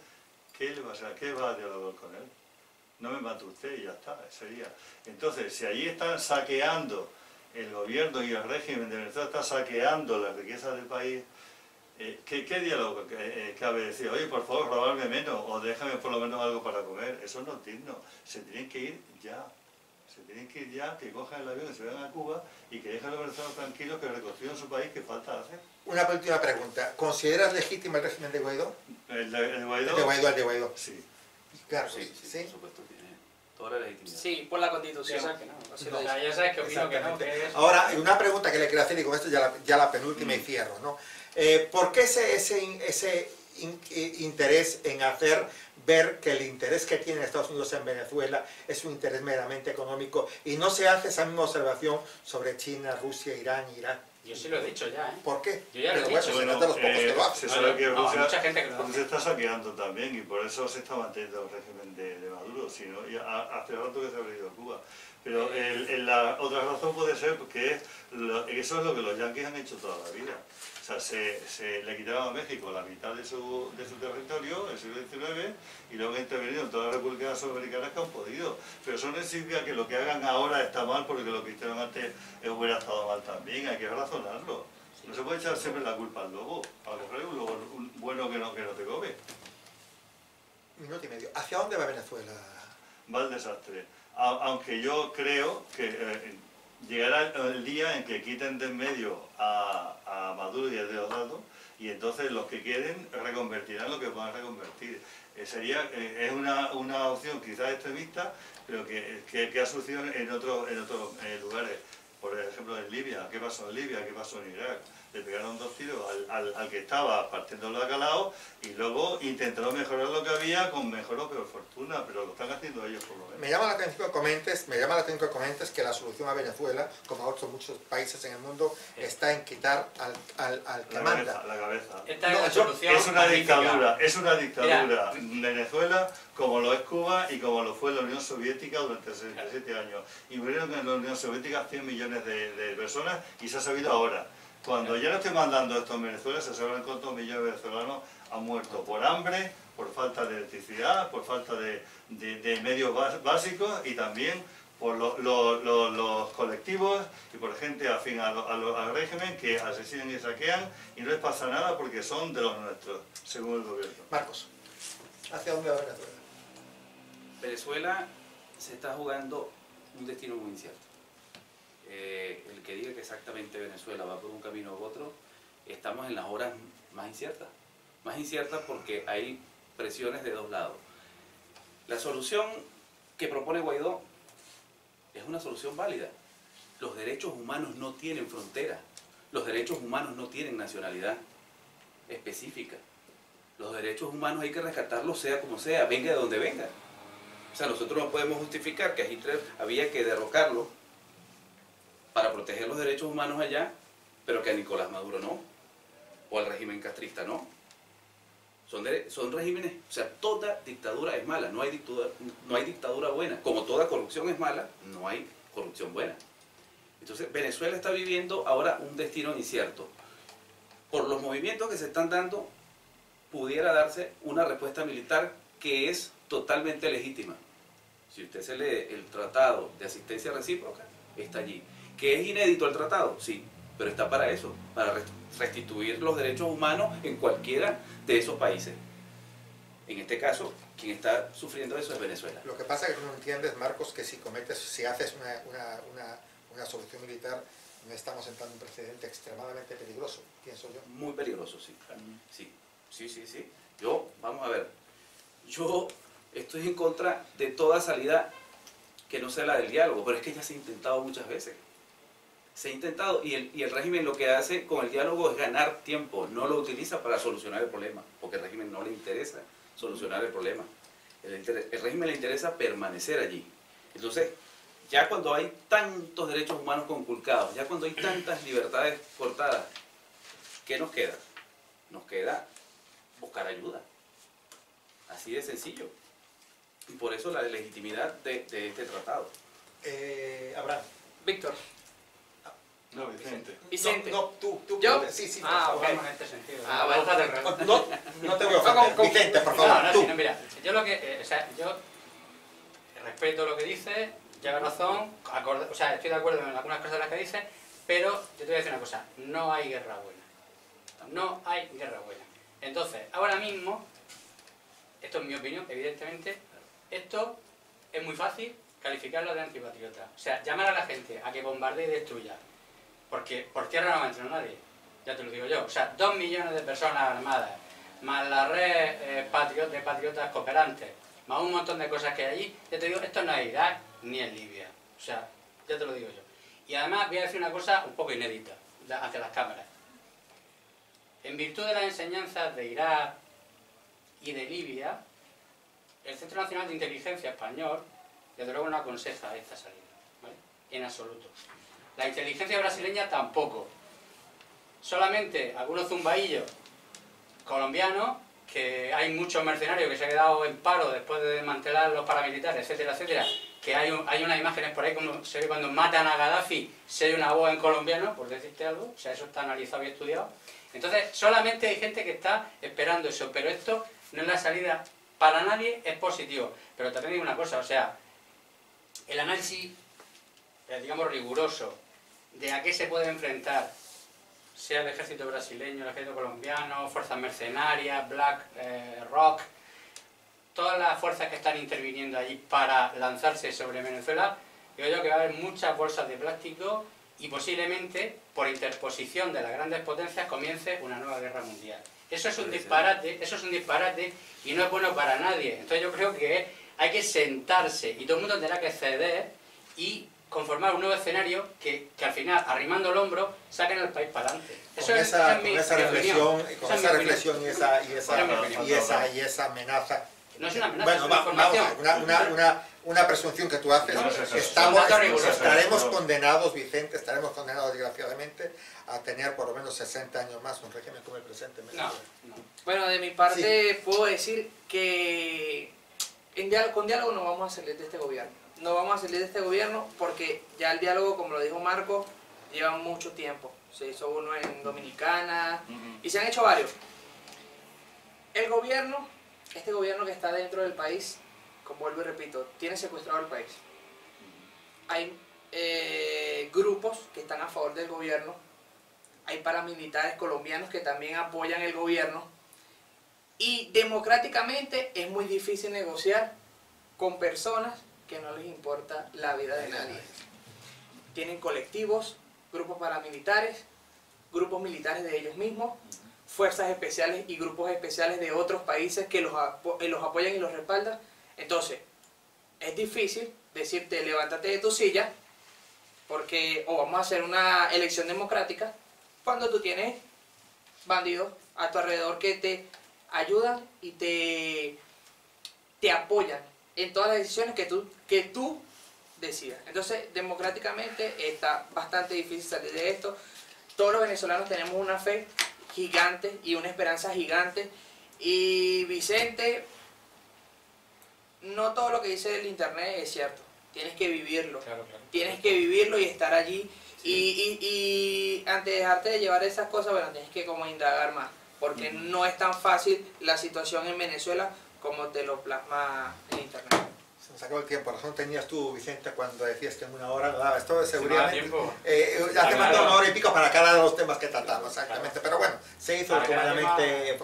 ¿qué le va a hacer? ¿Qué va a dialogar con él? No me mate usted y ya está, sería. Entonces, si allí están saqueando, el gobierno y el régimen de Venezuela está saqueando las riquezas del país, ¿qué diálogo cabe decir? Oye, por favor, robarme menos o déjame por lo menos algo para comer. Eso no es digno. Se tienen que ir ya. Se tienen que ir ya, que cojan el avión y se vayan a Cuba y que dejen a los venezolanos tranquilos, que reconstruyan su país, que falta hacer. Una última pregunta. ¿Consideras legítimo el régimen de Guaidó? El de Guaidó. El de Guaidó. Sí. Claro, Sí, sí. por supuesto, tiene toda la legitimidad. Sí, por la Constitución. Ya sabes que no. Así O lo sea, dice. ya sabes que opino que no. Exactamente. Que es... Ahora, una pregunta que le quiero hacer, y con esto ya la penúltima y cierro, ¿no? ¿Por qué ese interés en hacer ver que el interés que tiene Estados Unidos en Venezuela es un interés meramente económico y no se hace esa misma observación sobre China, Rusia, Irán, Irak? Yo sí lo he dicho ya, ¿eh? ¿Por qué? Yo ya lo he Pero dicho. bueno, será de los pocos que lo hacen. se sabe que No, hay Rusia, mucha gente que lo Rusia hace. está saqueando también y por eso se está manteniendo el régimen de Maduro, sino hace rato que se ha venido a Cuba. Pero la otra razón puede ser porque eso es lo que los yanquis han hecho toda la vida. O sea, se le quitaron a México la mitad de su territorio en el siglo XIX y luego han intervenido en todas las repúblicas sudamericanas que han podido. Pero eso no significa que lo que hagan ahora está mal porque lo que hicieron antes hubiera estado mal también. Hay que razonarlo. No se puede echar siempre la culpa al lobo. A lo mejor hay un lobo bueno que no te come. Minuto y medio. ¿Hacia dónde va Venezuela? Va el desastre. Aunque yo creo que llegará el día en que quiten de en medio a Maduro y a Diosdado y entonces los que queden reconvertirán lo que puedan reconvertir. Es una opción quizás extremista, pero que ha sucedido en otros lugares. Por ejemplo, en Libia, ¿qué pasó en Libia? ¿Qué pasó en Irak? Le pegaron 2 tiros al que estaba partiendo el bacalao y luego intentaron mejorar lo que había con mejor o peor fortuna, pero lo están haciendo ellos por lo menos. Me llama la atención que comentes que la solución a Venezuela, como a otros muchos países en el mundo, está en quitar al que manda. La cabeza. Esta es la solución Es una magnífica. dictadura. Mira. Venezuela, como lo es Cuba y como lo fue la Unión Soviética durante 67 años. Y murieron en la Unión Soviética 100 millones de personas y se ha sabido ahora. Cuando ya no estoy mandando esto en Venezuela, se saben cuántos millones de venezolanos han muerto por hambre, por falta de electricidad, por falta de medios básicos y también por los colectivos y por gente afín al régimen que asesinan y saquean y no les pasa nada porque son de los nuestros, según el gobierno. Marcos, ¿hacia dónde va Venezuela? Venezuela se está jugando un destino muy incierto. El que diga que exactamente Venezuela va por un camino u otro, estamos en las horas más inciertas. Más inciertas porque hay presiones de dos lados. La solución que propone Guaidó es una solución válida. Los derechos humanos no tienen frontera. Los derechos humanos no tienen nacionalidad específica. Los derechos humanos hay que rescatarlos sea como sea, venga de donde venga. O sea, nosotros no podemos justificar que a Hitler había que derrocarlo para proteger los derechos humanos allá, pero que a Nicolás Maduro no, o al régimen castrista no. Son regímenes, o sea, toda dictadura es mala, no hay dictadura buena. Como toda corrupción es mala, no hay corrupción buena. Entonces, Venezuela está viviendo ahora un destino incierto. Por los movimientos que se están dando, pudiera darse una respuesta militar que es totalmente legítima. Si usted se lee el Tratado de Asistencia Recíproca, está allí. ¿Que es inédito el tratado? Sí, pero está para eso, para restituir los derechos humanos en cualquiera de esos países. En este caso, quien está sufriendo eso es Venezuela. Lo que pasa es que tú no entiendes, Marcos, que si haces una solución militar, no estamos entrando en un precedente extremadamente peligroso, pienso yo. Muy peligroso, sí. Sí. Vamos a ver, yo estoy en contra de toda salida que no sea la del diálogo, pero es que ya se ha intentado muchas veces. Se ha intentado y el régimen lo que hace con el diálogo es ganar tiempo, no lo utiliza para solucionar el problema, porque al régimen no le interesa solucionar el problema. El régimen le interesa permanecer allí. Entonces, ya cuando hay tantos derechos humanos conculcados, ya cuando hay tantas libertades cortadas, ¿qué nos queda? Nos queda buscar ayuda. Así de sencillo. Y por eso la legitimidad de este tratado. Abraham. Víctor. No, Vicente. Vicente. No, tú. ¿Yo? Sí, Ah, por ok. favor. Vamos en este sentido. Bueno. No te voy a ofender. Vicente, por favor, No, tú. sino, mira, yo lo que, yo respeto lo que dice, lleva razón, estoy de acuerdo en algunas cosas de las que dice, pero yo te voy a decir una cosa, no hay guerra buena. No hay guerra buena. Entonces, ahora mismo, esto es mi opinión, evidentemente, esto es muy fácil calificarlo de antipatriota. O sea, llamar a la gente a que bombardee y destruya. Porque por tierra no va a entrar nadie, ya te lo digo yo. O sea, 2 millones de personas armadas, más la red de patriotas cooperantes, más un montón de cosas que hay allí, ya te digo, esto no es Irak ni en Libia. O sea, ya te lo digo yo. Y además voy a decir una cosa un poco inédita ante las cámaras. En virtud de las enseñanzas de Irak y de Libia, el Centro Nacional de Inteligencia Español, desde luego no aconseja esta salida, ¿vale? En absoluto. La inteligencia brasileña tampoco. Solamente algunos zumbaillos colombianos, que hay muchos mercenarios que se han quedado en paro después de desmantelar los paramilitares, etcétera, etcétera, que hay unas imágenes por ahí como se ve cuando matan a Gaddafi, se oye una voz en colombiano, por decirte algo, o sea, eso está analizado y estudiado. Entonces, solamente hay gente que está esperando eso, pero esto no es la salida para nadie, es positivo. Pero también digo una cosa, o sea, el análisis, digamos, riguroso de a qué se puede enfrentar, sea el ejército brasileño, el ejército colombiano, fuerzas mercenarias, Black Rock, todas las fuerzas que están interviniendo allí para lanzarse sobre Venezuela, digo yo que va a haber muchas bolsas de plástico y posiblemente, por interposición de las grandes potencias, comience una nueva guerra mundial. Eso es un disparate y no es bueno para nadie. Entonces yo creo que hay que sentarse y todo el mundo tendrá que ceder y conformar un nuevo escenario que al final, arrimando el hombro, saquen al país para adelante. Con esa reflexión y esa amenaza. No es una amenaza, Bueno, es una información. una presunción que tú haces. Estaremos condenados, Vicente, estaremos condenados desgraciadamente a tener por lo menos 60 años más un régimen como el presente. No. Bueno, de mi parte Sí. puedo decir que con diálogo no vamos a salir de este gobierno. No vamos a salir de este gobierno porque ya el diálogo, como lo dijo Marco, lleva mucho tiempo. Se hizo uno en Dominicana y se han hecho varios. El gobierno, este gobierno que está dentro del país, como vuelvo y repito, tiene secuestrado el país. Hay grupos que están a favor del gobierno, hay paramilitares colombianos que también apoyan el gobierno y democráticamente es muy difícil negociar con personas que no les importa la vida de nadie. Tienen colectivos, grupos paramilitares, grupos militares de ellos mismos, fuerzas especiales y grupos especiales de otros países que los apoyan y los respaldan. Entonces, es difícil decirte levántate de tu silla porque o vamos a hacer una elección democrática cuando tú tienes bandidos a tu alrededor que te ayudan y te apoyan en todas las decisiones que tú decidas. Entonces, democráticamente está bastante difícil salir de esto. Todos los venezolanos tenemos una fe gigante y una esperanza gigante. Y Vicente, no todo lo que dice el internet es cierto. Tienes que vivirlo. Claro. Tienes que vivirlo y estar allí. Sí. Y antes de dejarte de llevar esas cosas, bueno, tienes que como indagar más. Porque no es tan fácil la situación en Venezuela como te lo plasma en internet. Se nos acabó el tiempo. Razón tenías tú, Vicente, cuando decías que en una hora no daba esto de seguridad. Ya te mandó una hora y pico para cada de los temas que tratamos, exactamente. Pero bueno, se hizo humanamente.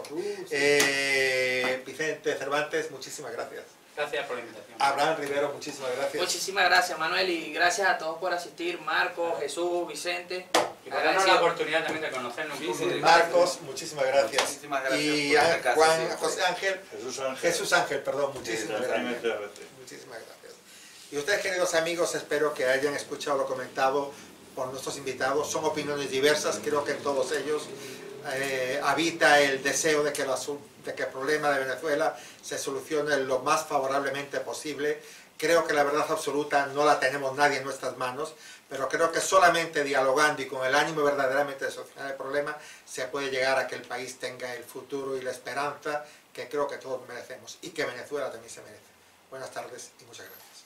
Vicente Cervantes, muchísimas gracias. Gracias por la invitación. Abraham Rivero, muchísimas gracias. Muchísimas gracias, Manuel, y gracias a todos por asistir. Marco, Jesús, Vicente. Y por darnos la oportunidad también de conocernos. Marcos, muchísimas gracias. Muchísimas gracias Y por esta casa, Juan, sí, José Ángel. Jesús Ángel, Perdón, muchísimas gracias. gracias. Muchísimas gracias. Y ustedes, queridos amigos, espero que hayan escuchado lo comentado por nuestros invitados. Son opiniones diversas, creo que en todos ellos habita el deseo de que el problema de Venezuela se solucione lo más favorablemente posible. Creo que la verdad absoluta no la tenemos nadie en nuestras manos, pero creo que solamente dialogando y con el ánimo verdaderamente de solucionar el problema se puede llegar a que el país tenga el futuro y la esperanza que creo que todos merecemos y que Venezuela también se merece. Buenas tardes y muchas gracias.